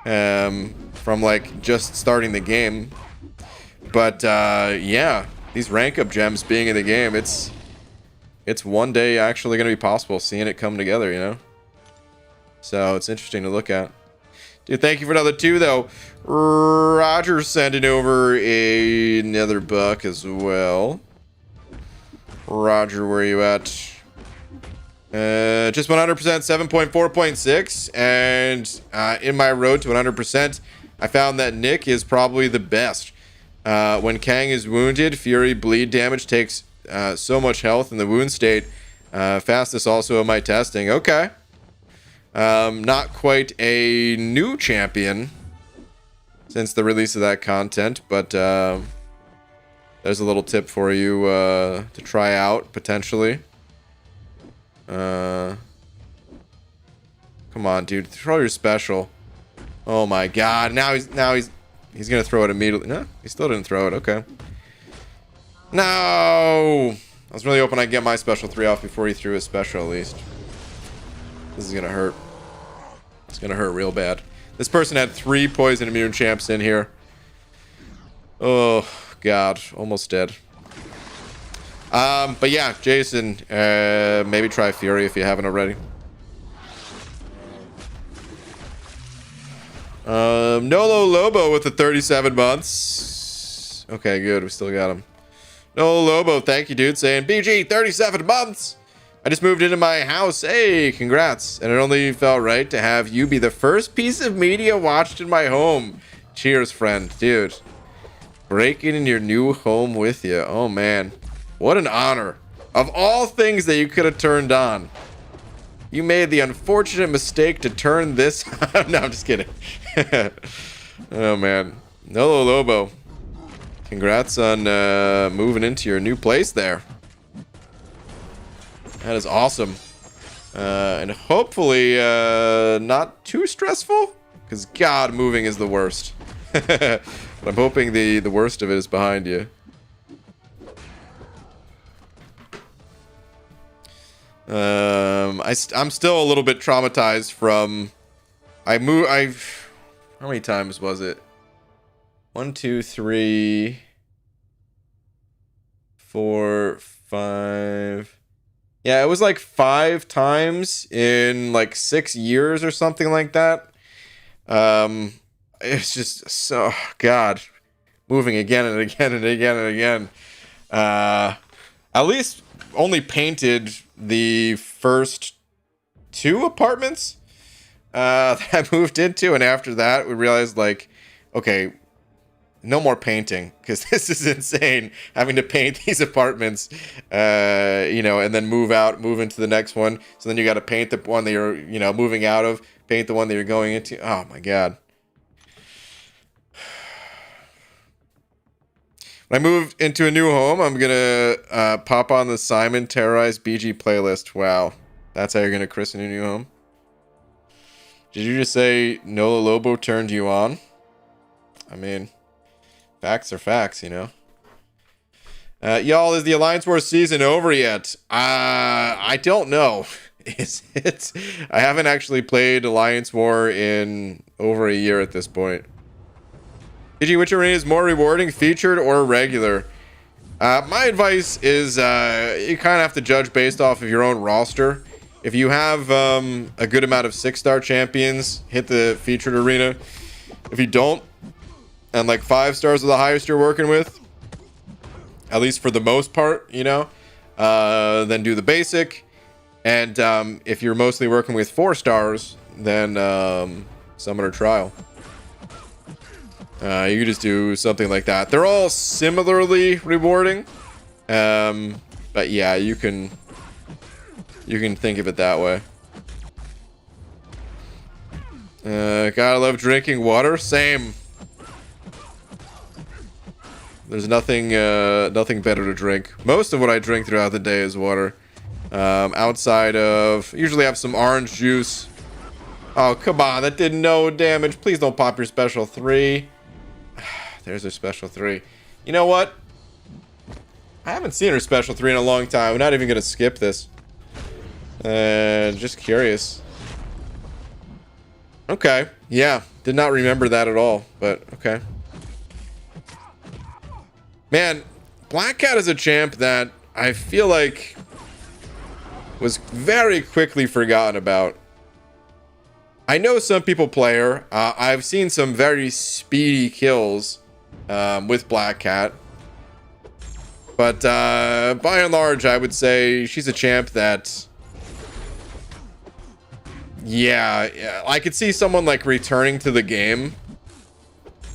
from like just starting the game, but yeah, these rank up gems being in the game, it's one day actually going to be possible seeing it come together, you know. So it's interesting to look at. Dude, thank you for another 2, though. Roger sending over another buck as well. Roger, where are you at? Just 100%, 7.4.6. And in my road to 100%, I found that Nick is probably the best. When Kang is wounded, Fury bleed damage takes so much health in the wound state. Fastest also in my testing. Okay. Not quite a new champion since the release of that content, but There's a little tip for you to try out potentially. Come on, dude, throw your special. Oh my god, now he's gonna throw it immediately. No, he still didn't throw it. Okay. No, I was really hoping I'd get my special 3 off before he threw his special at least. This is gonna hurt. It's gonna hurt real bad. This person had 3 poison immune champs in here. Oh god, almost dead. But yeah, Jason, maybe try Fury if you haven't already. Nolo Lobo with the 37 months. Okay, good. We still got him. Nolo Lobo, thank you, dude. Saying, BG, 37 months. I just moved into my house. Hey, congrats. And it only felt right to have you be the first piece of media watched in my home. Cheers, friend. Dude. Breaking in your new home with you. Oh, man. What an honor. Of all things that you could have turned on, you made the unfortunate mistake to turn this on. No, I'm just kidding. Oh, man. Nolo Lobo. Congrats on moving into your new place there. That is awesome. And hopefully not too stressful. Because, God, moving is the worst. But I'm hoping the worst of it is behind you. I'm still a little bit traumatized from... how many times was it? 1, 2, 3, 4, 5. Yeah, it was like 5 times in like 6 years or something like that. It's just so, God, moving again and again and again and again. At least only painted the first 2 apartments that I moved into, and after that we realized, like, okay, no more painting, because this is insane, having to paint these apartments, you know, and then move into the next one. So then you got to paint the one that you're, you know, moving out of, paint the one that you're going into. Oh my god. When I moved into a new home, I'm gonna pop on the Simon Terrorized BG playlist. Wow, that's how you're gonna christen your new home. Did you just say Nolo Lobo turned you on? I mean, facts are facts, you know. Y'all, is the Alliance War season over yet? I don't know. Is it? I haven't actually played Alliance War in over a year at this point. BG, which arena is more rewarding, featured or regular? My advice is you kind of have to judge based off of your own roster. If you have a good amount of 6-star champions, hit the featured arena. If you don't, and like 5 stars are the highest you're working with, at least for the most part, you know, then do the basic. And if you're mostly working with 4 stars, then Summoner Trial. You could just do something like that. They're all similarly rewarding. But yeah, you can think of it that way. Gotta love drinking water. Same. There's nothing better to drink. Most of what I drink throughout the day is water. Outside of, usually have some orange juice. Oh, come on, that did no damage. Please don't pop your special 3. There's her special 3. You know what? I haven't seen her special 3 in a long time. I'm not even gonna skip this. Just curious. Okay, yeah, did not remember that at all, but okay. Man, Black Cat is a champ that I feel like was very quickly forgotten about. I know some people play her. I've seen some very speedy kills with Black Cat. But by and large, I would say she's a champ that... Yeah, I could see someone like returning to the game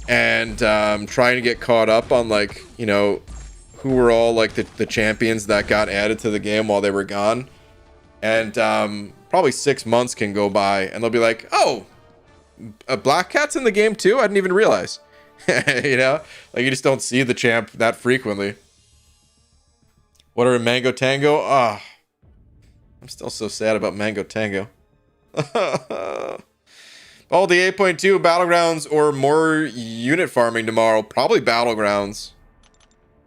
and trying to get caught up on, like, you know, who were all like the champions that got added to the game while they were gone. And probably 6 months can go by and they'll be like, oh, a Black Cat's in the game too? I didn't even realize. You know, like you just don't see the champ that frequently. What are Mango Tango? Ah, I'm still so sad about Mango Tango. All the 8.2 Battlegrounds or more unit farming tomorrow. Probably Battlegrounds.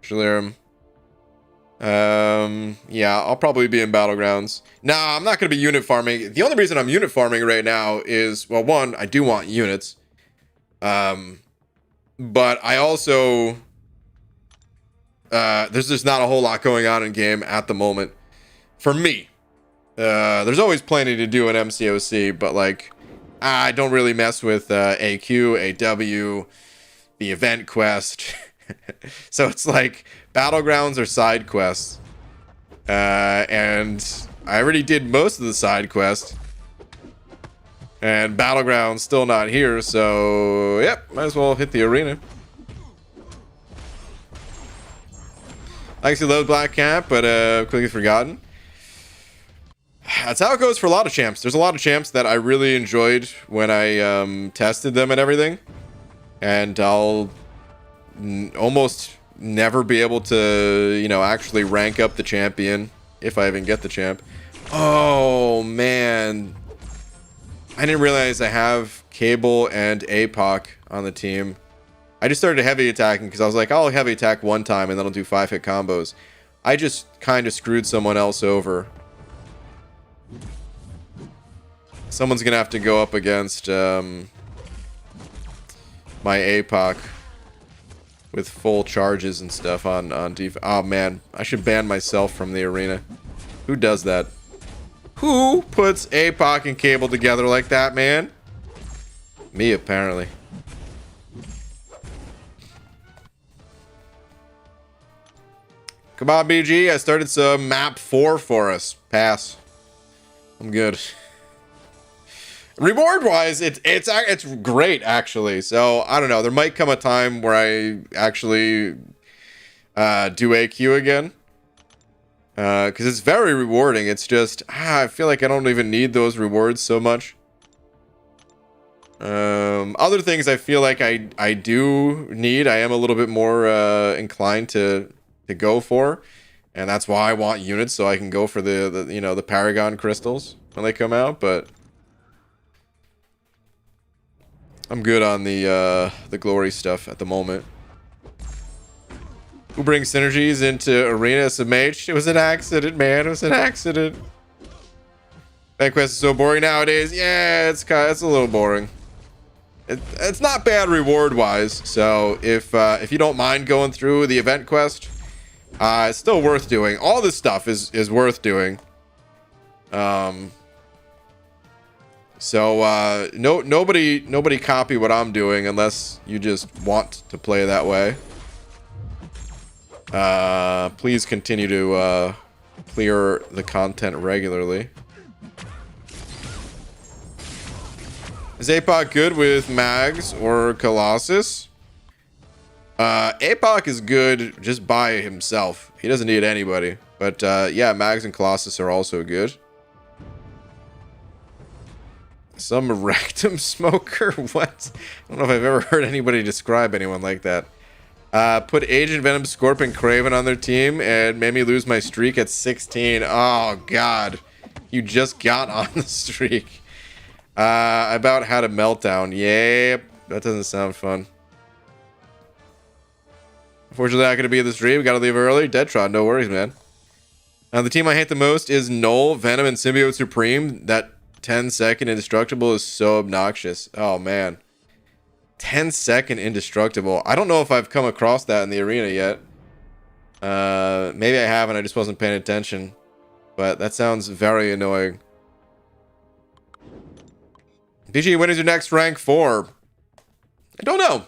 Shalirum. Yeah, I'll probably be in Battlegrounds. Nah, I'm not going to be unit farming. The only reason I'm unit farming right now is, well, one, I do want units. But I also... there's just not a whole lot going on in game at the moment. For me. There's always plenty to do in MCOC, but, like, I don't really mess with AQ, AW, the event quest. So it's like Battlegrounds or side quests. And I already did most of the side quests. And Battlegrounds still not here, so yep, might as well hit the arena. I actually love Black Cat, but quickly forgotten. That's how it goes for a lot of champs. There's a lot of champs that I really enjoyed when I tested them and everything. And I'll almost never be able to, you know, actually rank up the champion if I even get the champ. Oh, man. I didn't realize I have Cable and APOC on the team. I just started heavy attacking because I was like, I'll heavy attack one time and then I'll do 5-hit combos. I just kind of screwed someone else over. Someone's going to have to go up against my APOC with full charges and stuff on defense. Oh, man. I should ban myself from the arena. Who does that? Who puts APOC and Cable together like that, man? Me, apparently. Come on, BG. I started some map 4 for us. Pass. I'm good. Reward-wise, it's great, actually. So, I don't know. There might come a time where I actually do AQ again. Because it's very rewarding. It's just, I feel like I don't even need those rewards so much. Other things I feel like I do need. I am a little bit more inclined to go for. And that's why I want units, so I can go for the you know, the Paragon crystals when they come out, but I'm good on the glory stuff at the moment. Who brings synergies into Arena SMH? It was an accident, man. It was an accident. That quest is so boring nowadays. Yeah, it's a little boring. It's not bad reward-wise. So if you don't mind going through the event quest, it's still worth doing. All this stuff is worth doing. So nobody copy what I'm doing unless you just want to play that way. Please continue to clear the content regularly. Is APOC good with Mags or Colossus? APOC is good just by himself. He doesn't need anybody. But yeah, Mags and Colossus are also good. Some rectum smoker? What? I don't know if I've ever heard anybody describe anyone like that. Put Agent Venom, Scorpion, Craven on their team and made me lose my streak at 16. Oh, God. You just got on the streak. I about had a meltdown. Yep. That doesn't sound fun. Unfortunately, not going to be in the stream. Got to leave early. Deadtron, no worries, man. The team I hate the most is Null, Venom, and Symbiote Supreme. That 10-second indestructible is so obnoxious. Oh, man. 10-second indestructible. I don't know if I've come across that in the arena yet. Maybe I haven't. I just wasn't paying attention. But that sounds very annoying. PG, when is your next rank 4? I don't know.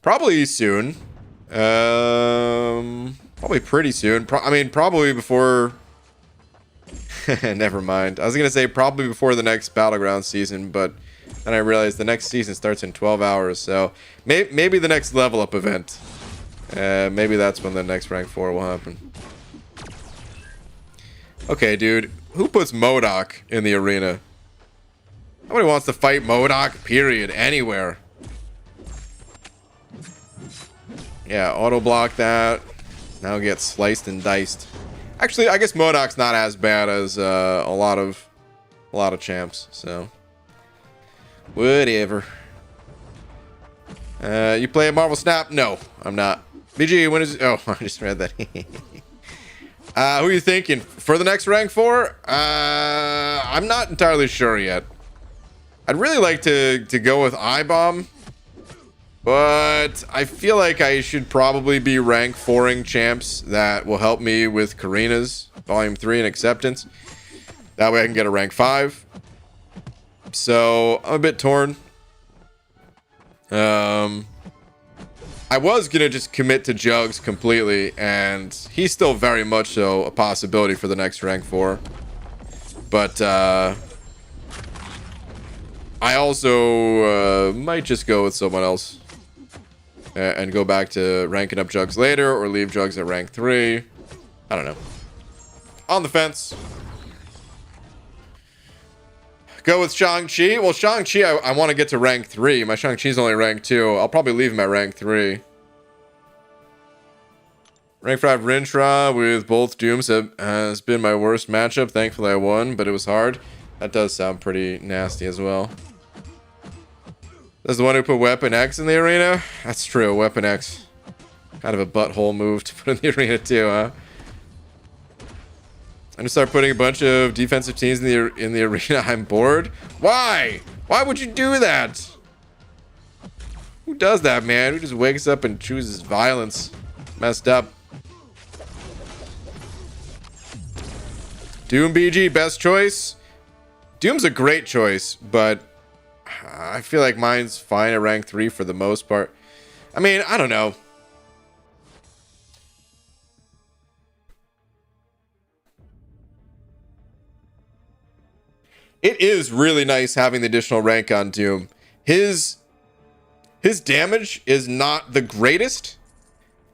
Probably soon. Probably pretty soon. I mean, probably before... Never mind. I was going to say probably before the next Battleground season, but then I realized the next season starts in 12 hours, so maybe the next level up event. Maybe that's when the next rank 4 will happen. Okay, dude. Who puts MODOK in the arena? Nobody wants to fight MODOK, period, anywhere. Yeah, auto block that. Now get sliced and diced. Actually, I guess MODOK's not as bad as a lot of champs. So whatever. You play a Marvel Snap? No, I'm not. BG, when is... Oh, I just read that. Who are you thinking? For the next rank 4? I'm not entirely sure yet. I'd really like to go with I-Bomb. But I feel like I should probably be rank 4ing champs that will help me with Karina's Volume 3 and Acceptance. That way I can get a rank 5. So, I'm a bit torn. I was gonna just commit to Jugs completely, and he's still very much so a possibility for the next rank 4. But I also might just go with someone else and go back to ranking up Jugs later, or leave Jugs at rank 3. I don't know. On the fence. Go with Shang-Chi. Well, Shang-Chi, I want to get to rank 3. My Shang-Chi's only rank 2. I'll probably leave him at rank 3. Rank 5 Rintrah with both Dooms has been my worst matchup. Thankfully, I won, but it was hard. That does sound pretty nasty as well. That's the one who put Weapon X in the arena? That's true, Weapon X. Kind of a butthole move to put in the arena too, huh? I'm gonna start putting a bunch of defensive teams in the arena. I'm bored. Why? Why would you do that? Who does that, man? Who just wakes up and chooses violence? Messed up. Doom BG, best choice. Doom's a great choice, but I feel like mine's fine at rank 3 for the most part. I mean, I don't know. It is really nice having the additional rank on Doom. His damage is not the greatest.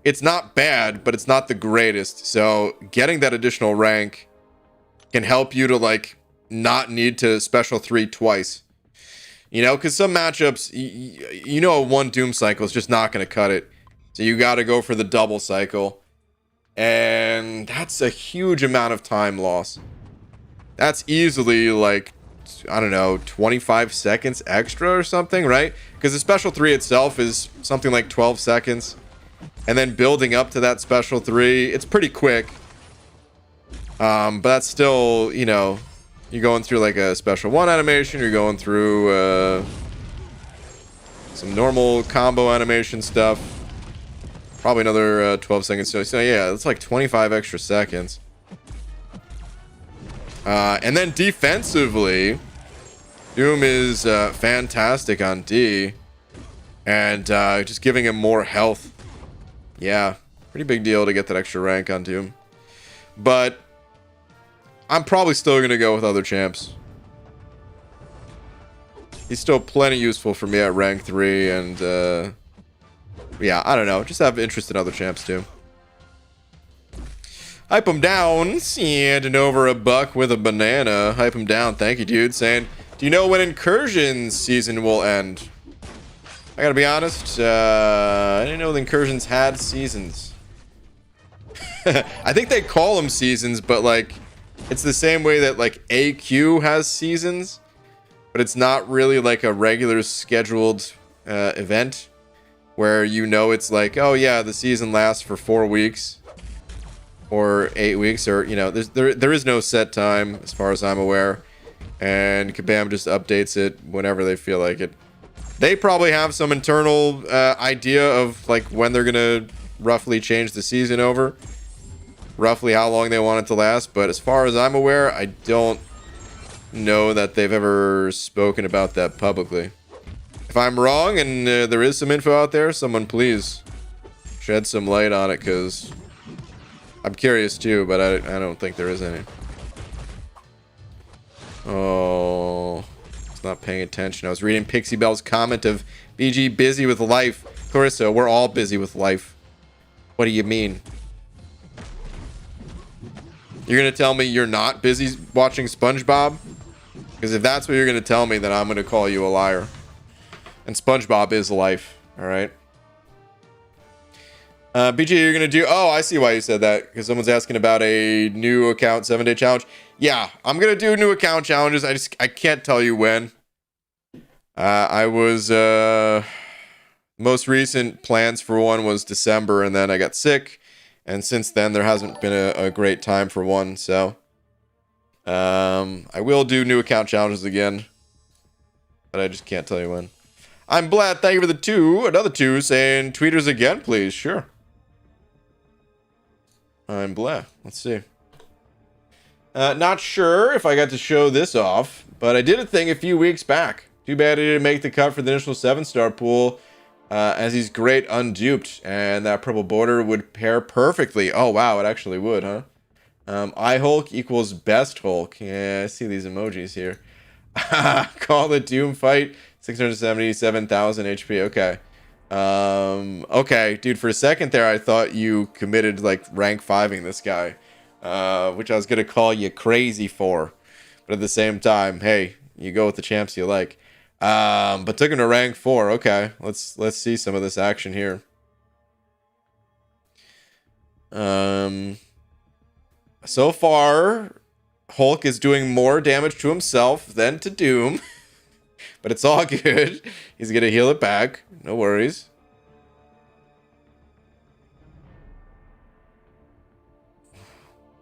It's not bad, but it's not the greatest. So getting that additional rank can help you to like not need to special 3 twice. You know, because some matchups, you know, one Doom cycle is just not going to cut it. So you got to go for the double cycle. And that's a huge amount of time loss. That's easily like, I don't know, 25 seconds extra or something, right? Because the special 3 itself is something like 12 seconds. And then building up to that special 3, it's pretty quick. But that's still, you know, you're going through like a special 1 animation, you're going through some normal combo animation stuff. Probably another 12 seconds. So yeah, it's like 25 extra seconds. And then defensively, Doom is fantastic on D. And just giving him more health. Yeah, pretty big deal to get that extra rank on Doom. But I'm probably still going to go with other champs. He's still plenty useful for me at rank 3. And yeah, I don't know. Just have interest in other champs too. Hype him down. And over a buck with a banana. Hype him down. Thank you, dude. Saying, do you know when Incursions season will end? I gotta be honest. I didn't know the Incursions had seasons. I think they call them seasons, but like, it's the same way that like AQ has seasons, but it's not really like a regular scheduled event where you know it's like, oh yeah, the season lasts for 4 weeks or 8 weeks, or you know, there is no set time as far as I'm aware, and Kabam just updates it whenever they feel like it. They probably have some internal idea of like when they're gonna roughly change the season over, roughly how long they want it to last, but as far as I'm aware, I don't know that they've ever spoken about that publicly. If I'm wrong and there is some info out there, someone please shed some light on it, because I'm curious too, but I don't think there is any. Oh, it's not paying attention. I was reading Pixie Bell's comment of BG busy with life. Clarissa, we're all busy with life. What do you mean? You're going to tell me you're not busy watching SpongeBob? Because if that's what you're going to tell me, then I'm going to call you a liar. And SpongeBob is life, all right? BG, you're gonna do... Oh, I see why you said that. Because someone's asking about a new account 7-day challenge. Yeah, I'm gonna do new account challenges. I can't tell you when. I was... most recent plans for one was December, and then I got sick. And since then, there hasn't been a great time for one, so... I will do new account challenges again. But I just can't tell you when. I'm Blad, thank you for the 2. Another 2 saying, tweeters again, please. Sure. I'm Blad. Let's see. Not sure if I got to show this off, but I did a thing a few weeks back. Too bad he didn't make the cut for the initial 7-star pool, as he's great unduped, and that purple border would pair perfectly. Oh, wow, it actually would, huh? iHulk equals best Hulk. Yeah, I see these emojis here. Call the Doom fight. 677,000 HP. Okay. Okay, dude, for a second there, I thought you committed, like, rank 5ing this guy. Which I was gonna call you crazy for. But at the same time, hey, you go with the champs you like. But took him to rank 4. Okay, let's see some of this action here. So far, Hulk is doing more damage to himself than to Doom. But it's all good. He's gonna heal it back. No worries.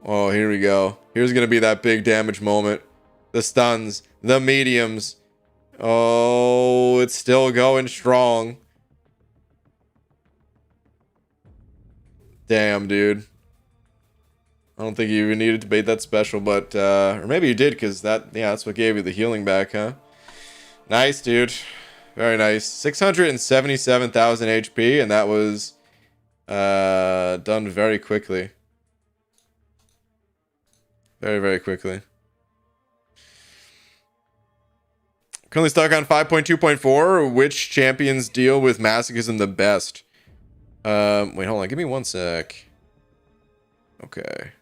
Oh, here we go. Here's gonna be that big damage moment. The stuns, the mediums. Oh, it's still going strong. Damn, dude. I don't think you even needed to bait that special, but or maybe you did, because that's what gave you the healing back, huh? Nice, dude. Very nice. 677,000 HP, and that was done very quickly. Very, very quickly. Currently stuck on 5.2.4. Which champions deal with masochism the best? Wait, hold on. Give me one sec. Okay.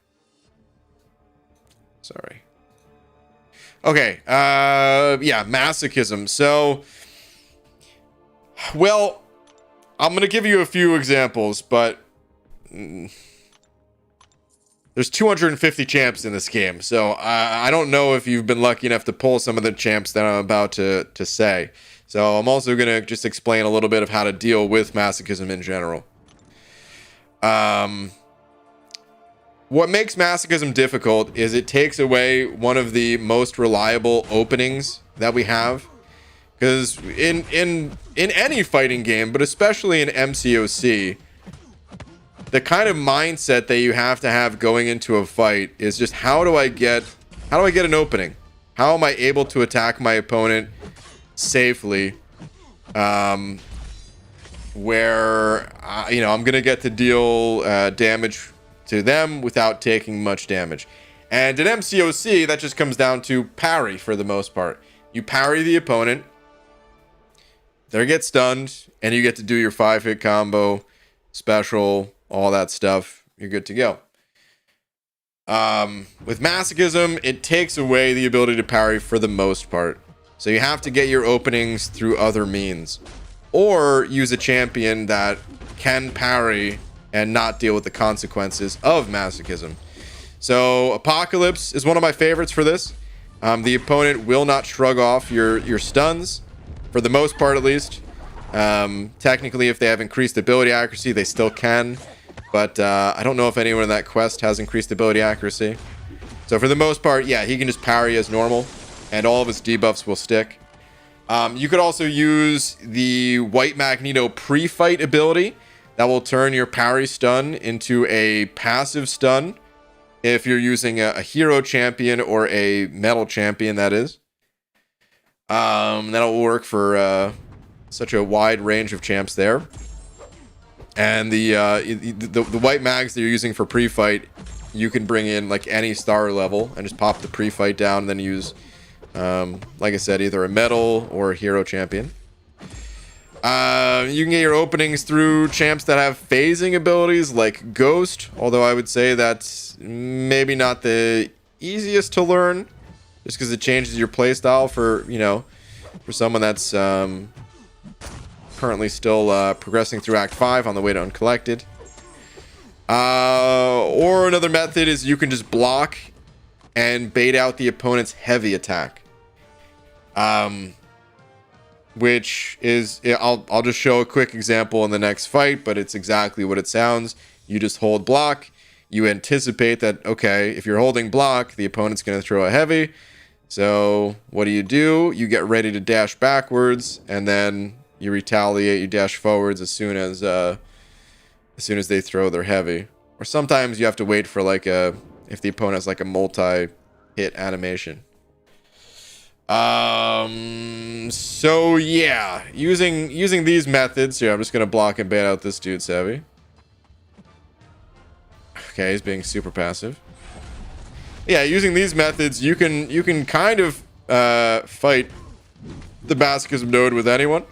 Sorry. Okay. Yeah, masochism. So, well, I'm going to give you a few examples, but there's 250 champs in this game, so I don't know if you've been lucky enough to pull some of the champs that I'm about to say. So I'm also going to just explain a little bit of how to deal with masochism in general. What makes masochism difficult is it takes away one of the most reliable openings that we have. Because in any fighting game, but especially in MCOC, the kind of mindset that you have to have going into a fight is just how do I get an opening? How am I able to attack my opponent safely? Where I'm gonna get to deal damage to them without taking much damage. And in MCOC, that just comes down to parry for the most part. You parry the opponent, they get stunned, and you get to do your 5-hit combo, special, all that stuff. You're good to go. With masochism, it takes away the ability to parry for the most part. So you have to get your openings through other means. Or use a champion that can parry and not deal with the consequences of masochism. So Apocalypse is one of my favorites for this. The opponent will not shrug off your stuns, for the most part at least. Technically, if they have increased ability accuracy, they still can. But I don't know if anyone in that quest has increased ability accuracy. So for the most part, yeah, he can just parry as normal, and all of his debuffs will stick. You could also use the White Magneto pre-fight ability. That will turn your parry stun into a passive stun if you're using a hero champion or a metal champion, that is. That'll work for such a wide range of champs there. And the white mags that you're using for pre-fight, you can bring in like any star level and just pop the pre-fight down and then use, like I said, either a metal or a hero champion. You can get your openings through champs that have phasing abilities like Ghost, although I would say that's maybe not the easiest to learn, just because it changes your playstyle for someone that's currently still progressing through Act 5 on the way to Uncollected. Or another method is you can just block and bait out the opponent's heavy attack. Which is, I'll just show a quick example in the next fight, but it's exactly what it sounds. You just hold block. You anticipate that, okay, if you're holding block, the opponent's going to throw a heavy. So what do? You get ready to dash backwards, and then you retaliate. You dash forwards as soon as they throw their heavy. Or sometimes you have to wait for like if the opponent has like a multi-hit animation. So yeah, using these methods here, I'm just gonna block and bait out this dude's heavy. Okay, he's being super passive. Yeah, using these methods, you can kind of fight the masochism node with anyone,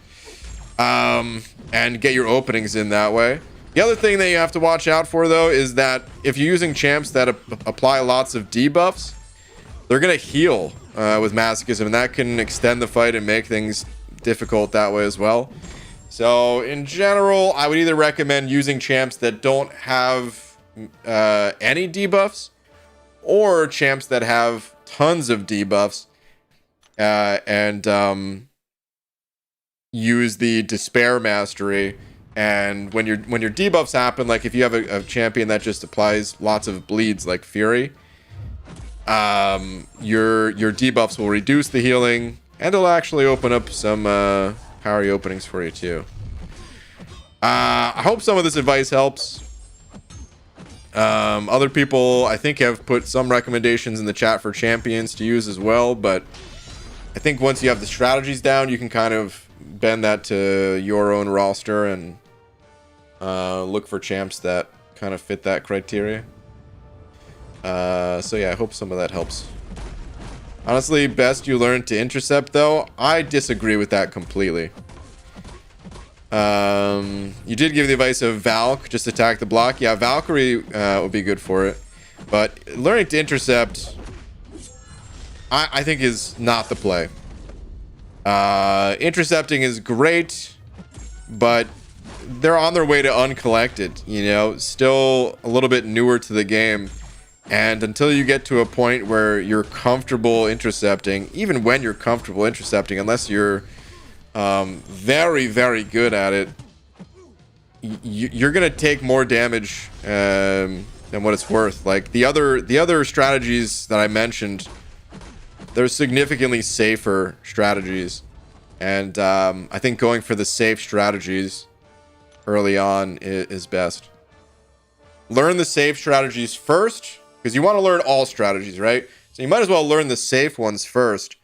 and get your openings in that way. The other thing that you have to watch out for, though, is that if you're using champs that apply lots of debuffs, they're gonna heal with masochism, and that can extend the fight and make things difficult that way as well. So in general, I would either recommend using champs that don't have any debuffs, or champs that have tons of debuffs, and use the despair mastery. And when your debuffs happen, like if you have a champion that just applies lots of bleeds like Fury, your debuffs will reduce the healing, and it'll actually open up some parry openings for you too. I hope some of this advice helps. Other people, I think, have put some recommendations in the chat for champions to use as well, but I think once you have the strategies down, you can kind of bend that to your own roster and look for champs that kind of fit that criteria. So yeah, I hope some of that helps. Honestly, best you learn to intercept, though. I disagree with that completely. You did give the advice of Valk, just attack the block. Yeah, Valkyrie would be good for it. But learning to intercept, I think, is not the play. Intercepting is great, but they're on their way to uncollected, you know, still a little bit newer to the game. And until you get to a point where you're comfortable intercepting, even when you're comfortable intercepting, unless you're very, very good at it, you're gonna take more damage than what it's worth. Like the other strategies that I mentioned, they're significantly safer strategies, and I think going for the safe strategies early on is best. Learn the safe strategies first, because you want to learn all strategies, right? So you might as well learn the safe ones first,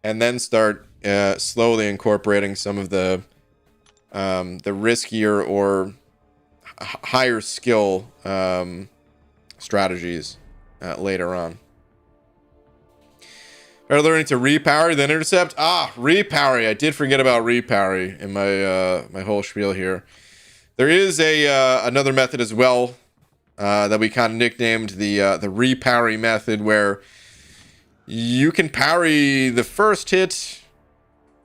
and then start slowly incorporating some of the riskier or higher skill strategies later on. Better learning to repower than intercept. Repower. I did forget about repower in my my whole spiel here. There is another method as well that we kind of nicknamed the reparry method, where you can parry the first hit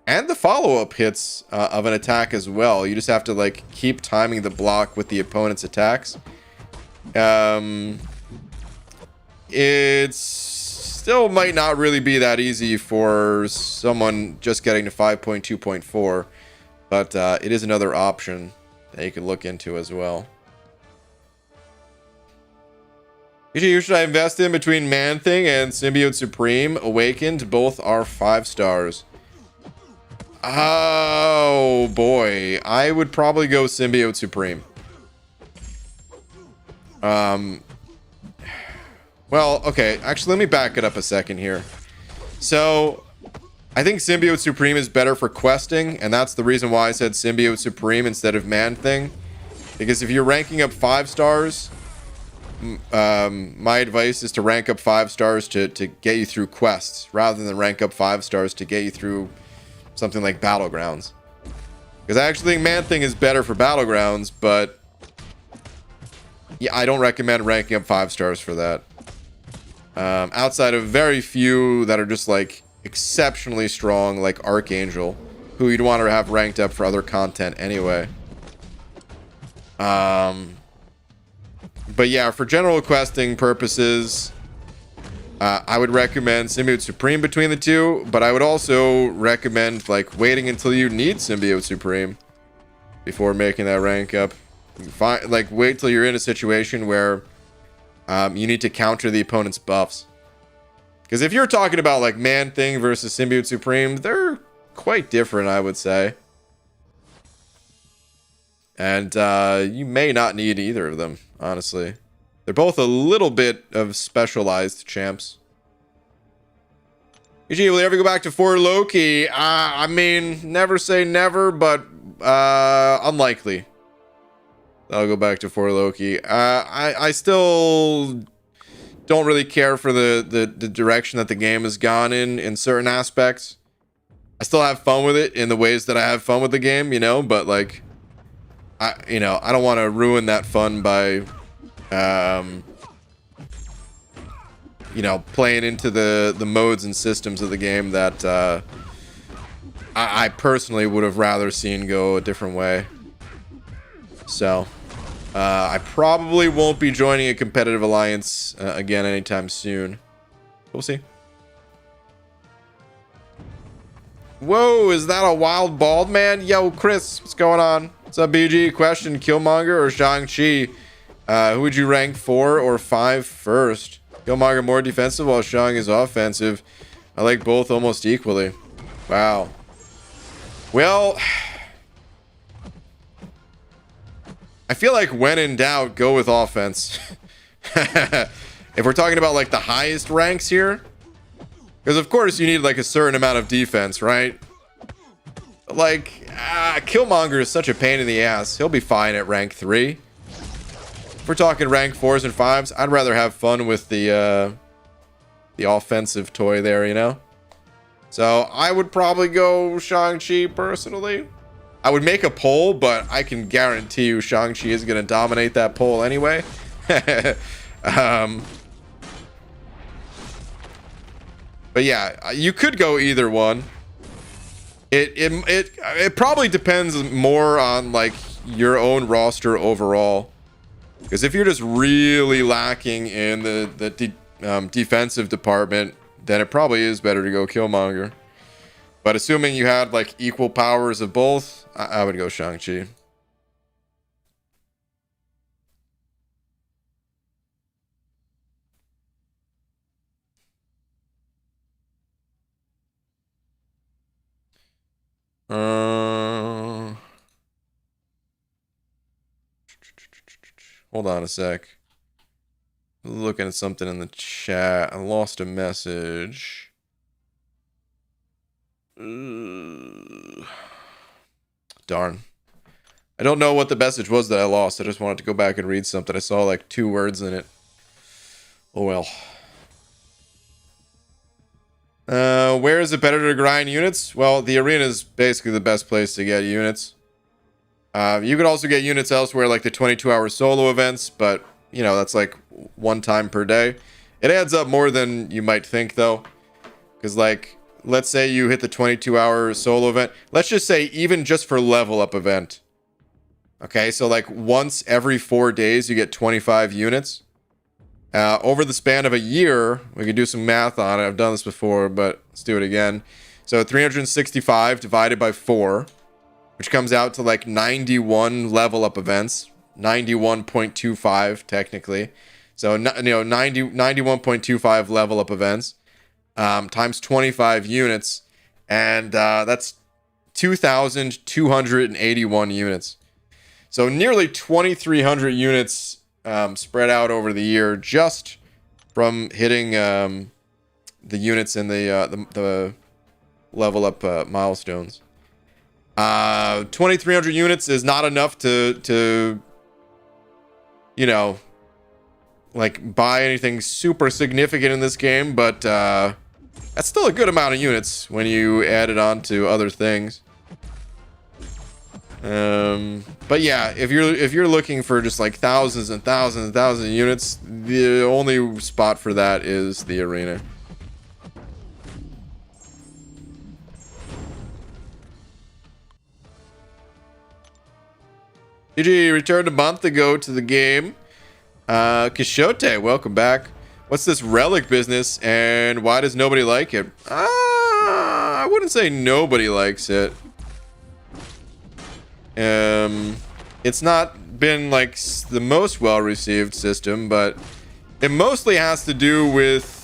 and the follow-up hits of an attack as well. You just have to like keep timing the block with the opponent's attacks. It's still might not really be that easy for someone just getting to 5.2.4, but it is another option that you can look into as well. Who should I invest in between Man-Thing and Symbiote Supreme? Awakened, both are 5 stars. Oh boy, I would probably go Symbiote Supreme. Well, okay, actually let me back it up a second here. So I think Symbiote Supreme is better for questing, and that's the reason why I said Symbiote Supreme instead of Man-Thing. Because if you're ranking up 5 stars, my advice is to rank up 5 stars to get you through quests, rather than rank up 5 stars to get you through something like Battlegrounds. Because I actually think Man-Thing is better for Battlegrounds, but yeah, I don't recommend ranking up 5 stars for that. Outside of very few that are just like exceptionally strong, like Archangel, who you'd want to have ranked up for other content anyway. But yeah, for general questing purposes, I would recommend Symbiote Supreme between the two, but I would also recommend like waiting until you need Symbiote Supreme before making that rank up. Like wait till you're in a situation where you need to counter the opponent's buffs. Because if you're talking about like Man-Thing versus Symbiote Supreme, they're quite different, I would say. And you may not need either of them, honestly. They're both a little bit of specialized champs. EG, will you ever go back to 4 Loki? I mean, never say never, but unlikely. I'll go back to 4 Loki. I still don't really care for the direction that the game has gone in certain aspects. I still have fun with it in the ways that I have fun with the game, you know, but like, I don't want to ruin that fun by, playing into the modes and systems of the game that I personally would have rather seen go a different way. So, I probably won't be joining a competitive alliance again anytime soon. We'll see. Whoa, is that a wild bald man? Yo, Chris, what's going on? What's up, BG? Question, Killmonger or Shang-Chi? Who would you rank 4 or 5 first? Killmonger more defensive while Shang is offensive. I like both almost equally. Wow. Well, I feel like when in doubt, go with offense. If we're talking about like the highest ranks here, because of course you need like a certain amount of defense, right? Like, Killmonger is such a pain in the ass. He'll be fine at rank 3. If we're talking rank 4s and 5s, I'd rather have fun with the offensive toy there, you know? So I would probably go Shang-Chi personally. I would make a poll, but I can guarantee you Shang-Chi is going to dominate that poll anyway. But yeah, you could go either one. It probably depends more on like your own roster overall. Because if you're just really lacking in the defensive department, then it probably is better to go Killmonger. But assuming you had like equal powers of both, I would go Shang-Chi. Hold on a sec. Looking at something in the chat. I lost a message. Darn. I don't know what the message was that I lost. I just wanted to go back and read something. I saw like 2 words in it. Oh well. Where is it better to grind units? Well, the arena is basically the best place to get units. You could also get units elsewhere, like the 22-hour solo events, but, you know, that's like 1 time per day. It adds up more than you might think, though. Because, like, let's say you hit the 22-hour solo event. Let's just say even just for level up event. Okay, so, like, once every 4 days, you get 25 units. Over the span of a year, we can do some math on it. I've done this before, but let's do it again. So 365 divided by 4, which comes out to like 91 level up events, 91.25 technically. So, 91.25 level up events times 25 units, and that's 2,281 units. So nearly 2,300 units spread out over the year just from hitting the units in the level up milestones. 2,300 units is not enough to you know, like buy anything super significant in this game, but that's still a good amount of units when you add it on to other things. But yeah, if you're looking for just like thousands and thousands and thousands of units, the only spot for that is the arena. GG returned a month ago to the game. Quixote, welcome back. What's this relic business, and why does nobody like it? I wouldn't say nobody likes it. It's not been like the most well-received system, but it mostly has to do with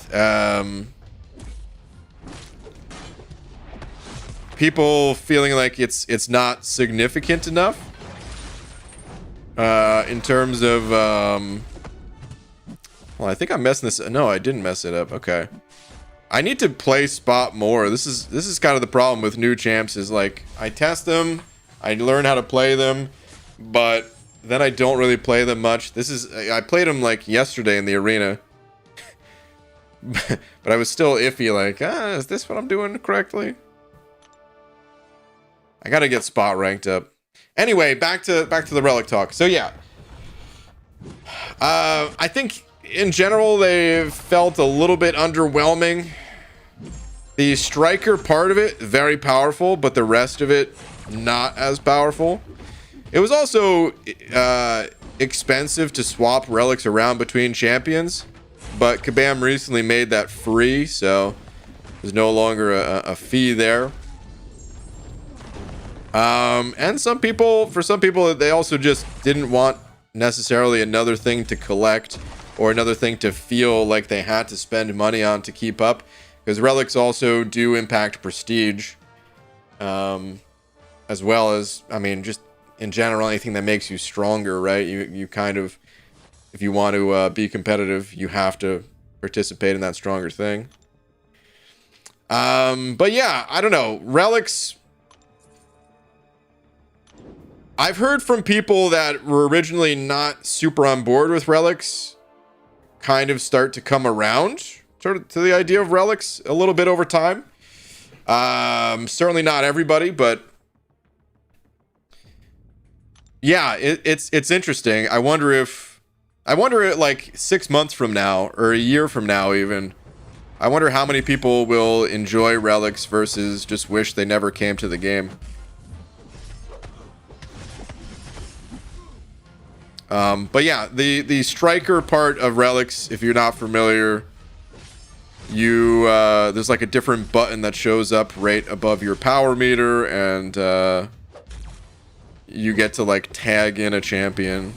people feeling like it's not significant enough in terms of well, I think I'm messing this. No, I didn't mess it up. Okay, I need to play spot more. This is kind of the problem with new champs, is like I test them, I learn how to play them, but then I don't really play them much. I played them like yesterday in the arena. But I was still iffy, like, is this what I'm doing correctly? I gotta get spot ranked up. Anyway, back to the relic talk. So yeah, I think in general they've felt a little bit underwhelming. The striker part of it very powerful, but the rest of it not as powerful. It was also expensive to swap relics around between champions, but Kabam recently made that free, so there's no longer a fee there. And for some people, they also just didn't want necessarily another thing to collect or another thing to feel like they had to spend money on to keep up, because relics also do impact prestige, as well as, I mean, just in general, anything that makes you stronger, right? You kind of, if you want to be competitive, you have to participate in that stronger thing. But yeah, I don't know. Relics, I've heard from people that were originally not super on board with relics kind of start to come around sort of to the idea of relics a little bit over time. Certainly not everybody, but yeah, it's interesting. I wonder like 6 months from now or a year from now even, I wonder how many people will enjoy relics versus just wish they never came to the game. But yeah, the striker part of relics, if you're not familiar, there's like a different button that shows up right above your power meter, and you get to like tag in a champion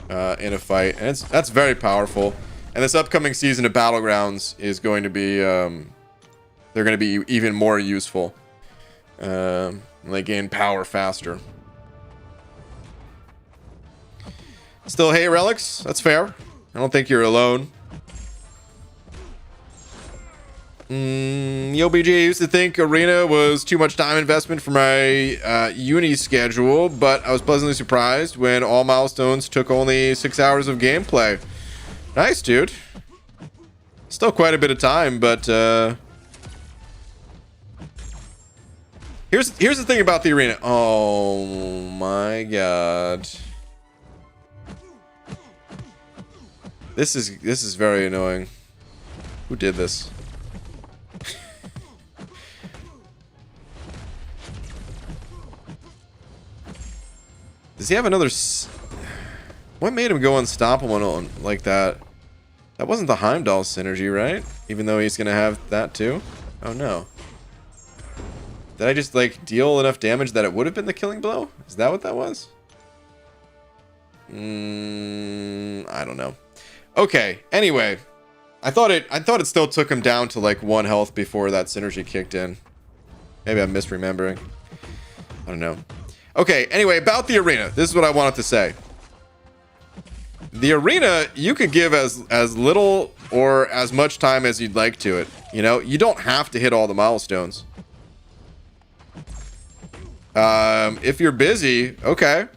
in a fight, and that's very powerful. And this upcoming season of Battlegrounds is going to be they're going to be even more useful. They gain power faster. Still hate relics? That's fair. I don't think you're alone. YoBG used to think Arena was too much time investment for my uni schedule, but I was pleasantly surprised when all milestones took only 6 hours of gameplay. Nice, dude. Still quite a bit of time, but here's the thing about the arena. Oh my god. This is very annoying. Who did this? Does he have another what made him go unstoppable like that? That wasn't the Heimdall synergy, right? Even though he's gonna have that too? Oh no. Did I just like deal enough damage that it would have been the killing blow? Is that what that was? I don't know. Okay, anyway. I thought it still took him down to like 1 health before that synergy kicked in. Maybe I'm misremembering. I don't know. Okay, anyway, about the arena. This is what I wanted to say. The arena, you could give as little or as much time as you'd like to it. You know, you don't have to hit all the milestones. If you're busy, okay.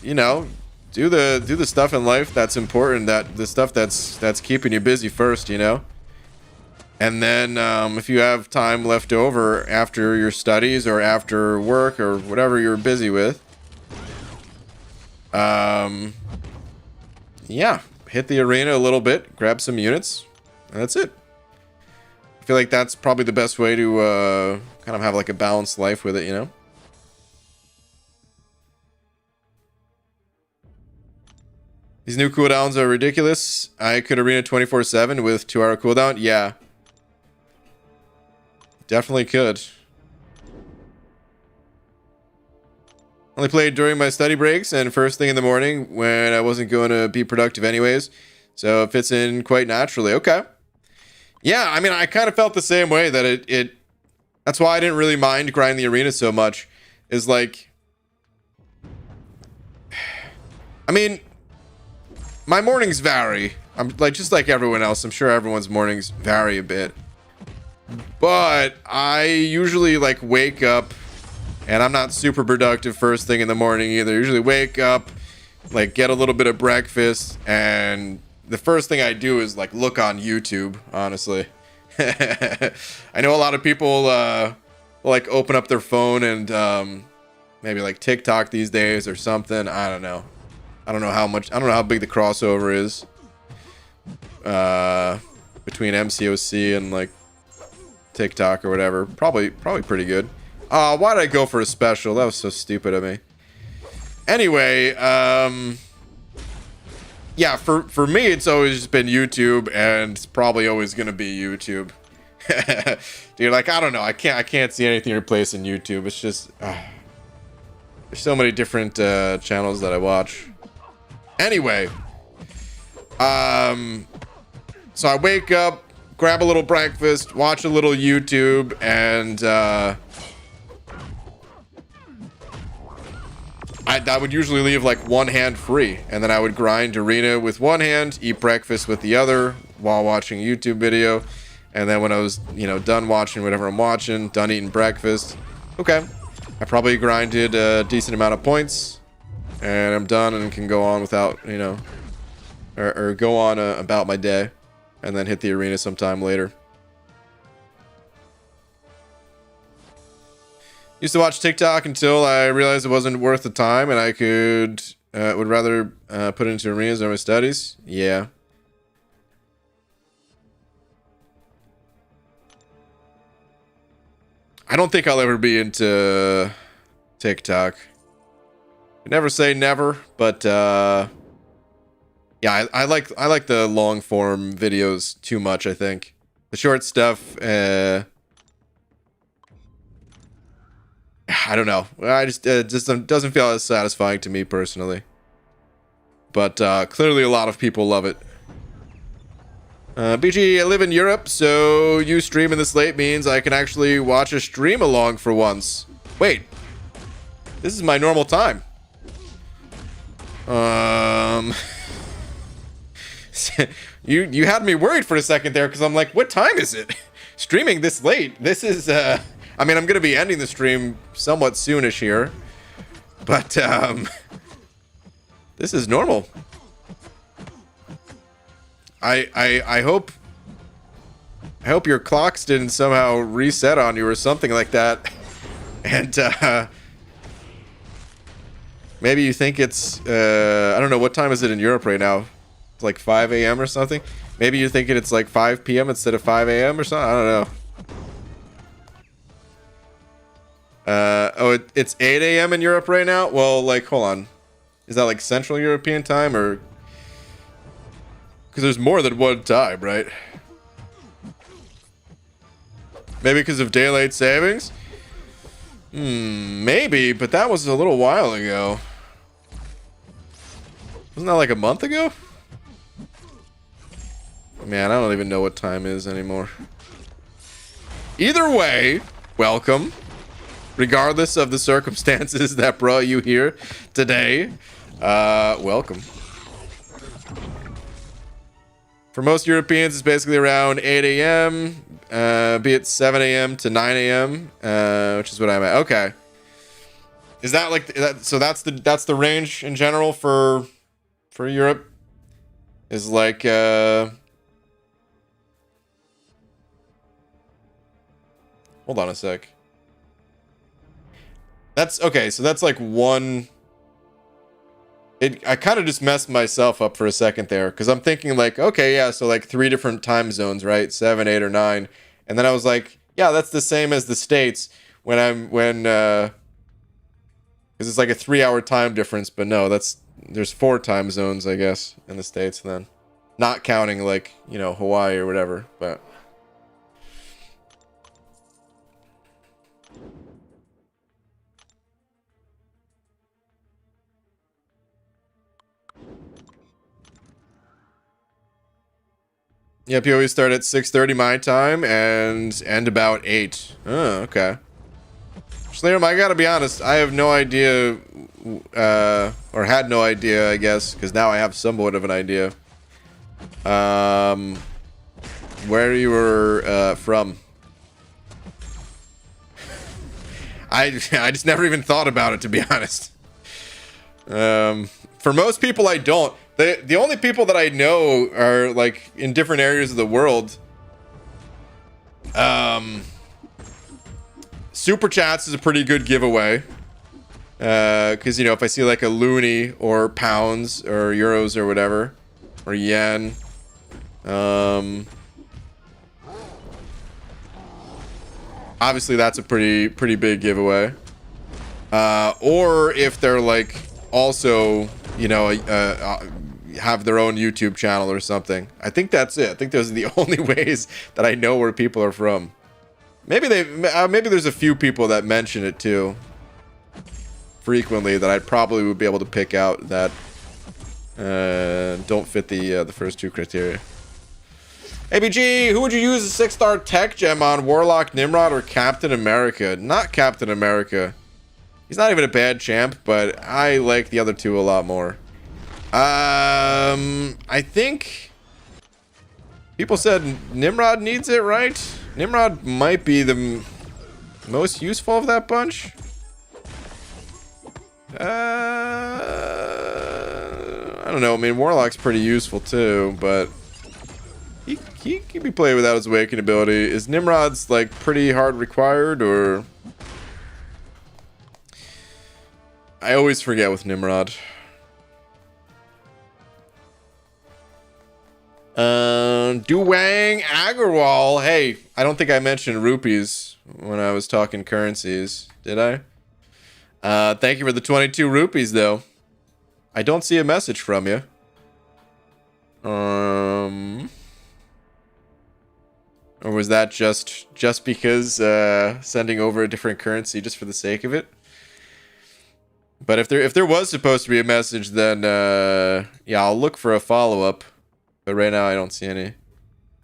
You know, do the stuff in life that's important, the stuff that's keeping you busy first, you know. And then if you have time left over after your studies or after work or whatever you're busy with, yeah, hit the arena a little bit, grab some units, and that's it. I feel like that's probably the best way to kind of have like a balanced life with it, you know. These new cooldowns are ridiculous. I could arena 24/7 with 2-hour cooldown. Yeah. Definitely could. Only played during my study breaks and first thing in the morning when I wasn't going to be productive anyways. So it fits in quite naturally. Okay. Yeah, I mean, I kind of felt the same way that it that's why I didn't really mind grinding the arena so much. Is like, I mean, my mornings vary. I'm like, just like everyone else, I'm sure everyone's mornings vary a bit. But I usually like wake up and I'm not super productive first thing in the morning either. Usually wake up, like get a little bit of breakfast, and the first thing I do is like look on YouTube, honestly. I know a lot of people like open up their phone and maybe like TikTok these days or something. I don't know. I don't know how big the crossover is between MCOC and like TikTok or whatever. Probably pretty good. Why did I go for a special? That was so stupid of me. Anyway, yeah, for me it's always just been YouTube, and it's probably always gonna be YouTube. Dude, like, I don't know, I can't see anything replacing YouTube. It's just there's so many different channels that I watch. Anyway, so I wake up, grab a little breakfast, watch a little YouTube, and I would usually leave like one hand free, and then I would grind arena with one hand, eat breakfast with the other while watching a YouTube video. And then when I was, you know, done watching whatever I'm watching, done eating breakfast, okay, I probably grinded a decent amount of points, and I'm done and can go on without, you know, or go on about my day, and then hit the arena sometime later. Used to watch TikTok until I realized it wasn't worth the time, and I would rather put it into arenas than my studies. Yeah. I don't think I'll ever be into TikTok. Never say never, but yeah, I like the long form videos too much. I think the short stuff, I don't know. I just doesn't feel as satisfying to me personally. But clearly, a lot of people love it. BG, I live in Europe, so you streaming this late means I can actually watch a stream along for once. Wait, this is my normal time. You had me worried for a second there, because I'm like, what time is it? Streaming this late? This is I mean, I'm gonna be ending the stream somewhat soonish here, but this is normal. I hope your clocks didn't somehow reset on you or something like that. And maybe you think it's I don't know, what time is it in Europe right now? It's like 5 a.m. or something. Maybe you're thinking it's like 5 p.m. instead of 5 a.m. or something. I don't know. Oh, it's 8 a.m. in Europe right now? Well, like, hold on. Is that like Central European time, or? Because there's more than one time, right? Maybe because of daylight savings? Maybe, but that was a little while ago. Wasn't that like a month ago? Man, I don't even know what time is anymore. Either way, welcome. Regardless of the circumstances that brought you here today, welcome. For most Europeans, it's basically around 8 a.m., be it 7 a.m. to 9 a.m., which is what I'm at. Okay. Is that like that? So that's the range in general for Europe. Is like hold on a sec. That's okay. So that's like one. I kind of just messed myself up for a second there, because I'm thinking like, okay, yeah, so like 3 different time zones, right? 7, 8, or 9. And then I was like, yeah, that's the same as the States because it's like a 3-hour time difference. But no, that's there's 4 time zones, I guess, in the States then. Not counting, like, you know, Hawaii or whatever, but... Yep, you always start at 6:30 my time and end about 8. Oh, okay. Slayer, I gotta be honest, I have no idea, or had no idea, I guess, because now I have somewhat of an idea. Where you were from. I just never even thought about it, to be honest. For most people, I don't. The only people that I know are like in different areas of the world. Super chats is a pretty good giveaway. Because, you know, if I see like a loonie or pounds or euros or whatever, or yen, obviously that's a pretty big giveaway. Or if they're like also, you know, have their own YouTube channel or something. I think that's it. I think those are the only ways that I know where people are from. Maybe maybe there's a few people that mention it too frequently that I probably would be able to pick out that don't fit the first 2 criteria. ABG, who would you use a 6-star tech gem on? Warlock, Nimrod, or Captain America? Not Captain America. He's not even a bad champ, but I like the other 2 a lot more. I think people said Nimrod needs it, right? Nimrod might be the most useful of that bunch. I don't know. I mean, Warlock's pretty useful too, but he can be played without his awakening ability. Is Nimrod's like pretty hard required, or? I always forget with Nimrod. Duwang Agarwal. Hey, I don't think I mentioned rupees when I was talking currencies, did I? Thank you for the 22 rupees, though. I don't see a message from you. Or was that just because sending over a different currency just for the sake of it? But if there was supposed to be a message, then yeah, I'll look for a follow-up. But right now I don't see any.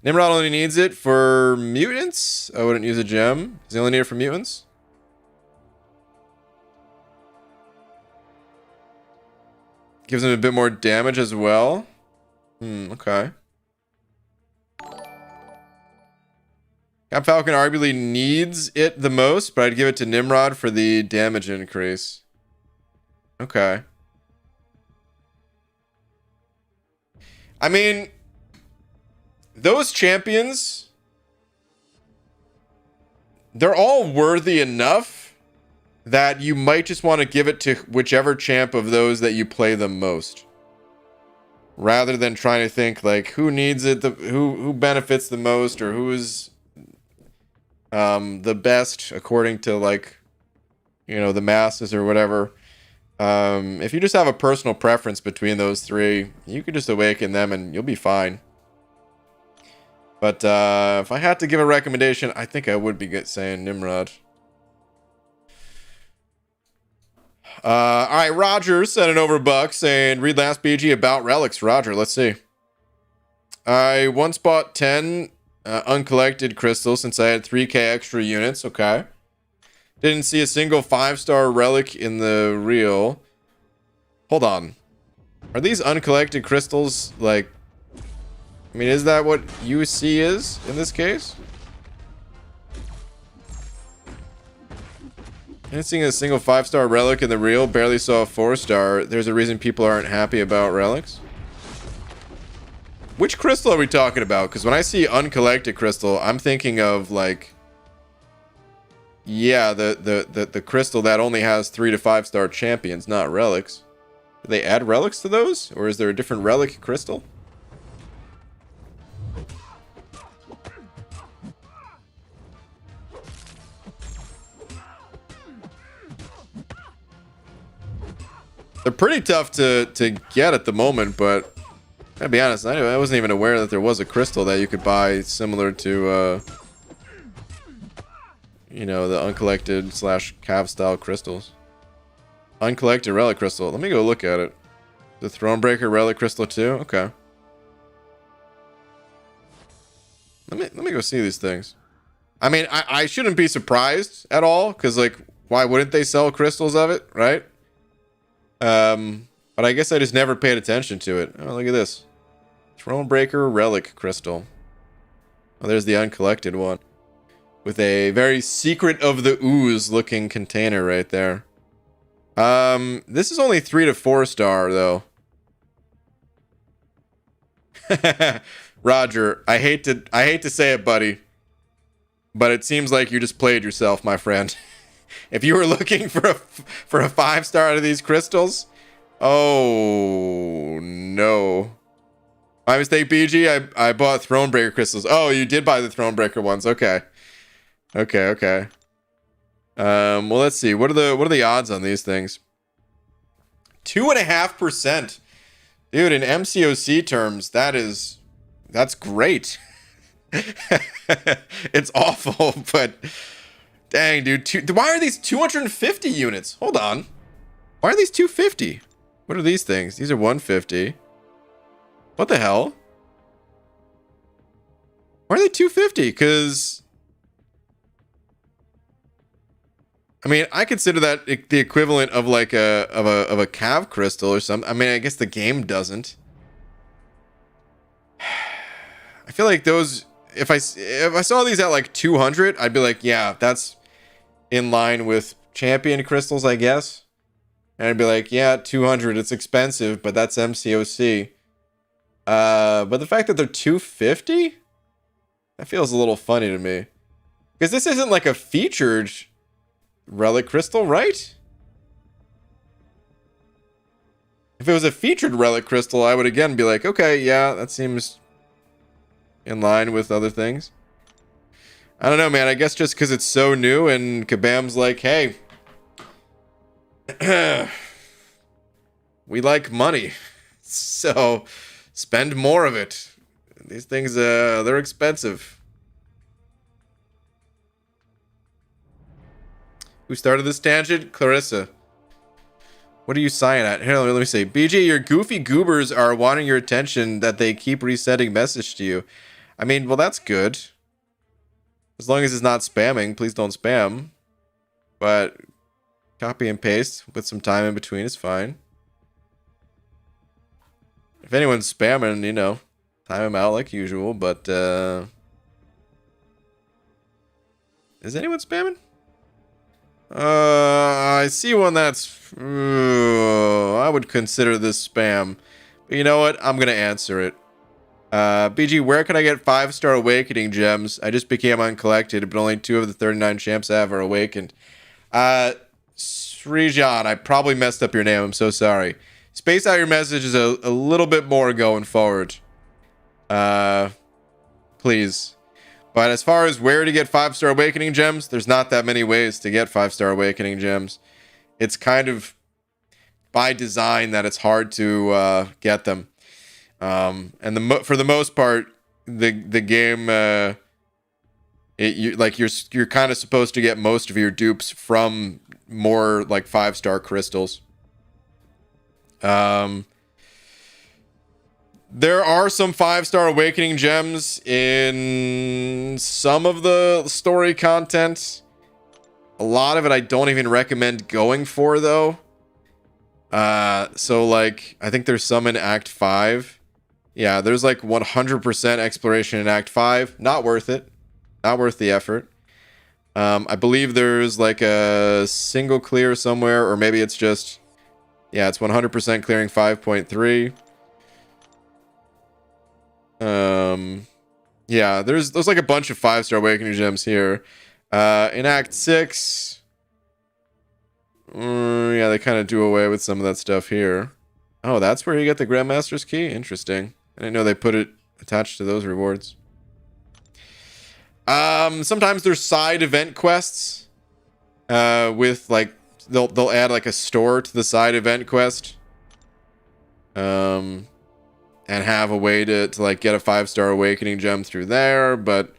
Nimrod only needs it for mutants? I wouldn't use a gem. Does he only need it for mutants? Gives him a bit more damage as well. Okay. Cap Falcon arguably needs it the most, but I'd give it to Nimrod for the damage increase. Okay. I mean, those champions, they're all worthy enough that you might just want to give it to whichever champ of those that you play the most, rather than trying to think like who needs it, who benefits the most, or who is the best according to, like, you know, the masses or whatever. If you just have a personal preference between those 3, you could just awaken them and you'll be fine. But if I had to give a recommendation, I think I would be saying Nimrod. All right, Roger sending over $1 saying, read last BG about relics. Roger, let's see. I once bought 10 uncollected crystals since I had 3k extra units. Okay. Didn't see a single 5-star relic in the reel. Hold on. Are these uncollected crystals, like... I mean, is that what UC is in this case? Didn't see a single 5-star relic in the reel. Barely saw a 4-star. There's a reason people aren't happy about relics. Which crystal are we talking about? Because when I see uncollected crystal, I'm thinking of, like... Yeah, the crystal that only has 3 to 5-star champions, not relics. Do they add relics to those? Or is there a different relic crystal? They're pretty tough to get at the moment, but I'll be honest, I wasn't even aware that there was a crystal that you could buy similar to, you know, the uncollected / cav style crystals. Uncollected relic crystal. Let me go look at it. The Thronebreaker relic crystal too? Okay. Let me go see these things. I mean, I shouldn't be surprised at all, because, like, why wouldn't they sell crystals of it, right? But I guess I just never paid attention to it. Oh, look at this. Thronebreaker relic crystal. Oh, there's the uncollected one. With a very secret of the ooze looking container right there. This is only 3 to 4 star though. Roger, I hate to say it, buddy, but it seems like you just played yourself, my friend. If you were looking for a 5 star out of these crystals, oh no. My mistake, BG. I bought Thronebreaker crystals. Oh, you did buy the Thronebreaker ones. Okay. Okay. Well, let's see. What are the odds on these things? 2.5%. Dude, in MCOC terms, that's great. It's awful, but dang, dude. Why are these 250 units? Hold on. Why are these 250? What are these things? These are 150. What the hell? Why are they 250? Because I mean, I consider that the equivalent of like a cav crystal or something. I mean, I guess the game doesn't. I feel like those, if I saw these at like 200, I'd be like, yeah, that's in line with champion crystals, I guess. And I'd be like, yeah, 200, it's expensive, but that's MCOC. But the fact that they're 250, that feels a little funny to me, because this isn't like a featured relic crystal, right? If it was a featured relic crystal, I would again be like, okay, yeah, that seems in line with other things. I don't know, man. I guess just because it's so new and Kabam's like, hey, we like money, so spend more of it. These things, they're expensive. Who started this tangent? Clarissa. What are you sighing at? Here, let me say. BJ, your goofy goobers are wanting your attention that they keep resetting message to you. I mean, well, that's good. As long as it's not spamming, please don't spam. But copy and paste with some time in between is fine. If anyone's spamming, you know, time them out like usual, but is anyone spamming? I see one that's I would consider this spam. But you know what? I'm gonna answer it. BG, where can I get 5-star awakening gems? I just became uncollected, but only 2 of the 39 champs I have are awakened. Srijan, I probably messed up your name. I'm so sorry. Space out your messages a little bit more going forward. Please. But as far as where to get 5-star awakening gems, there's not that many ways to get 5-star awakening gems. It's kind of by design that it's hard to get them. And for the most part, the game, you're kind of supposed to get most of your dupes from more like 5-star crystals. There are some 5-star awakening gems in some of the story content. A lot of it I don't even recommend going for though. So like I think there's some in Act 5. Yeah, there's like 100% exploration in Act 5. Not worth it. Not worth the effort. I believe there's like a single clear somewhere, or maybe it's just, yeah, it's 100% clearing 5.3. Yeah, there's like a bunch of 5-star awakening gems here. In Act 6, yeah, they kind of do away with some of that stuff here. Oh, that's where you get the Grandmaster's Key? Interesting. I didn't know they put it attached to those rewards. Sometimes there's side event quests. With like they'll add like a store to the side event quest. and have a way to like get a 5-star awakening gem through there. But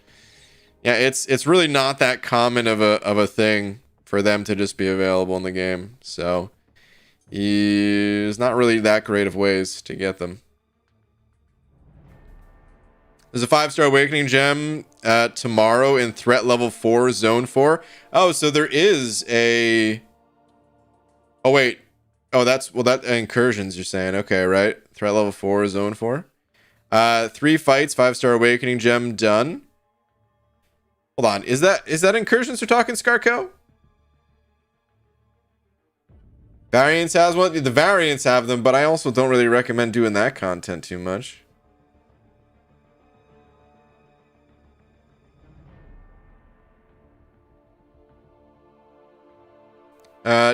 yeah, it's really not that common of a thing for them to just be available in the game. So there's not really that great of ways to get them. There's a 5-star awakening gem tomorrow in threat level 4, zone 4. Oh, so there is a... Oh, wait. Oh, that's... Well, that incursions, you're saying. Okay, right. Threat level 4, zone 4. 3 fights, 5-star awakening gem done. Hold on. Is that incursions we're talking, Scarco? Variants has one? The variants have them, but I also don't really recommend doing that content too much.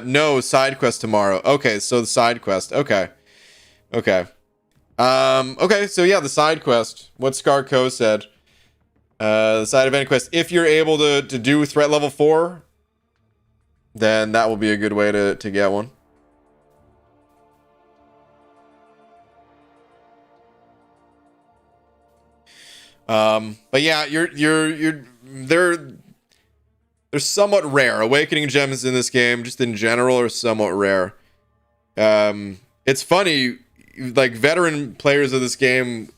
No, side quest tomorrow. Okay, so the side quest. Okay. Okay. Okay, so yeah, the side quest. What Scarco said. The side event quest. If you're able to do threat level 4, then that will be a good way to get one. But yeah, they're somewhat rare. Awakening gems in this game, just in general, are somewhat rare. It's funny, like veteran players of this game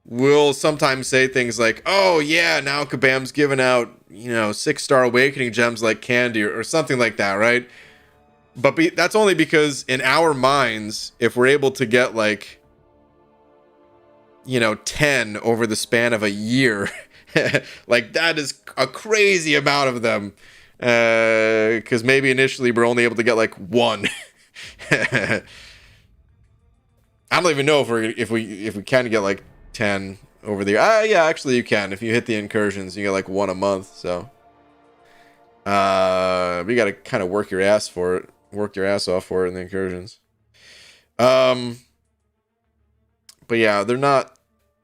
will sometimes say things like, "Oh yeah, now Kabam's giving out, 6-star awakening gems like candy," or something like that, right? But that's only because in our minds, if we're able to get like 10 over the span of a year, like that is a crazy amount of them. Because maybe initially we're only able to get like 1. I don't even know if we can get like 10 over the year. Yeah, actually you can. If you hit the incursions, you get like 1 a month. So you got to kind of work your ass for it. Work your ass off for it in the incursions. But yeah, they're not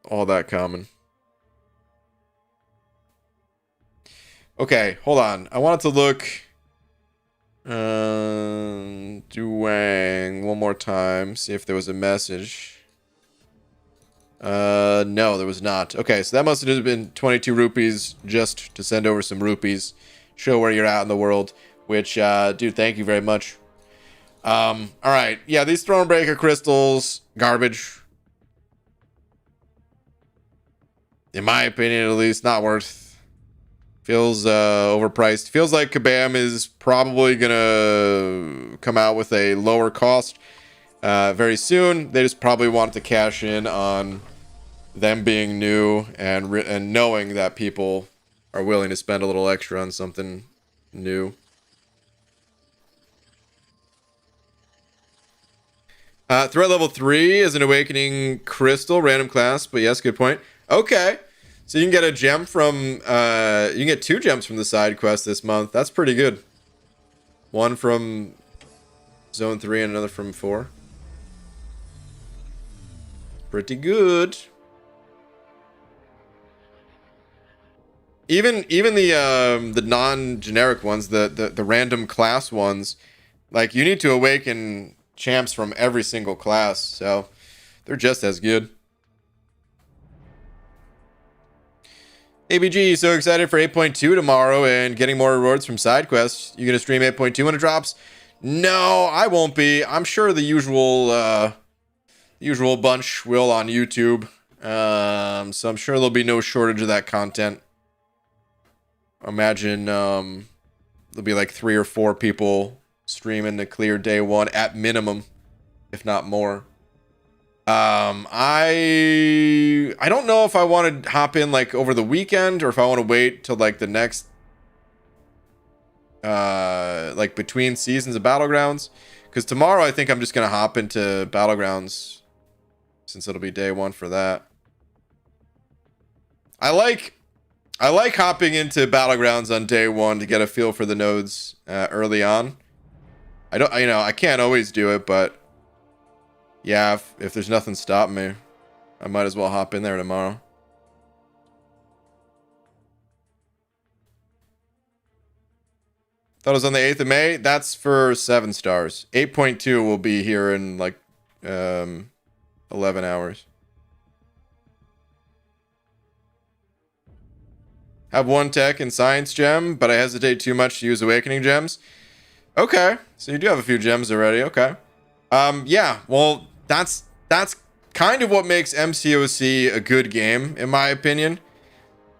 all that common. Okay, hold on. I wanted to look Duang one more time, see if there was a message. No, there was not. Okay, so that must have been 22 rupees just to send over some rupees, show where you're at in the world, which dude, thank you very much. All right. Yeah, these Thronebreaker crystals, garbage. In my opinion, at least, not worth. Feels overpriced. Feels like Kabam is probably gonna come out with a lower cost very soon. They just probably want to cash in on them being new and knowing that people are willing to spend a little extra on something new. Threat level 3 is an awakening crystal, random class, but yes, good point. Okay. So you can get a gem from, you can get 2 gems from the side quest this month. That's pretty good. 1 from zone 3 and another from 4. Pretty good. Even the non-generic ones, the random class ones, like you need to awaken champs from every single class, so they're just as good. ABG, so excited for 8.2 tomorrow and getting more rewards from side quests. You gonna stream 8.2 when it drops? No, I won't be. I'm sure the usual bunch will on YouTube. So I'm sure there'll be no shortage of that content. Imagine there'll be like 3 or 4 people streaming to clear day 1 at minimum, if not more. I don't know if I want to hop in like over the weekend or if I want to wait till like the next like between seasons of Battlegrounds, because tomorrow I think I'm just gonna hop into Battlegrounds since it'll be day 1 for that. I like hopping into Battlegrounds on day 1 to get a feel for the nodes early on. I can't always do it, but yeah, if there's nothing stopping me, I might as well hop in there tomorrow. Thought it was on the 8th of May. That's for 7 stars. 8.2 will be here in like 11 hours. Have one tech and science gem, but I hesitate too much to use awakening gems. Okay, so you do have a few gems already. Okay. Yeah, well, that's kind of what makes MCOC a good game, in my opinion,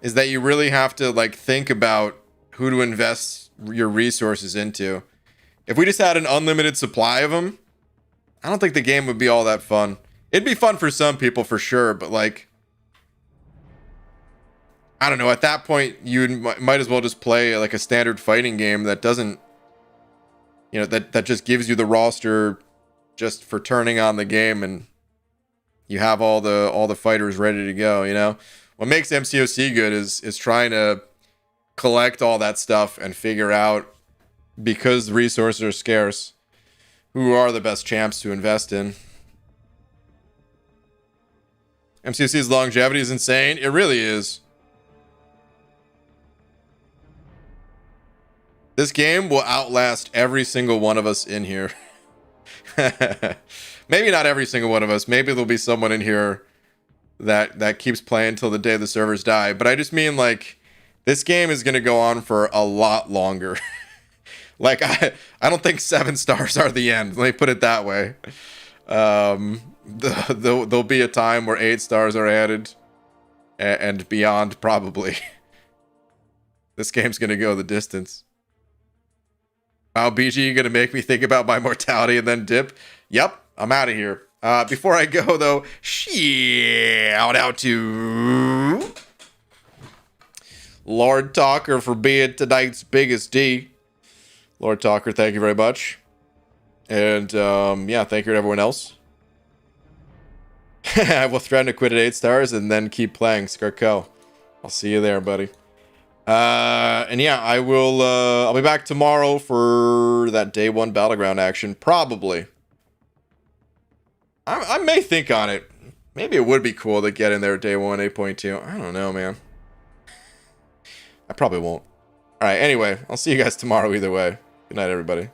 is that you really have to like think about who to invest your resources into. If we just had an unlimited supply of them, I don't think the game would be all that fun. It'd be fun for some people for sure, but like, I don't know, at that point you might as well just play like a standard fighting game that doesn't, you know, that just gives you the roster just for turning on the game, and you have all the fighters ready to go. You know, what makes MCOC good is trying to collect all that stuff and figure out, because the resources are scarce, who are the best champs to invest in. MCOC's longevity is insane. It really is. This game will outlast every single one of us in here. Maybe not every single one of us. Maybe there'll be someone in here that keeps playing till the day the servers die. But I just mean, like, this game is going to go on for a lot longer. Like, I don't think 7 stars are the end. Let me put it that way. There'll be a time where 8 stars are added and beyond, probably. This game's going to go the distance. Wow, BG, you gonna make me think about my mortality and then dip? Yep, I'm out of here. Before I go, though, shout out to Lord Talker for being tonight's biggest D. Lord Talker, thank you very much. And, yeah, thank you to everyone else. I will threaten to quit at 8 stars and then keep playing, Skarko. I'll see you there, buddy. And yeah, I will, I'll be back tomorrow for that day 1 battleground action, probably. I may think on it. Maybe it would be cool to get in there day 1, 8.2. I don't know, man. I probably won't. Alright, anyway, I'll see you guys tomorrow either way. Good night, everybody.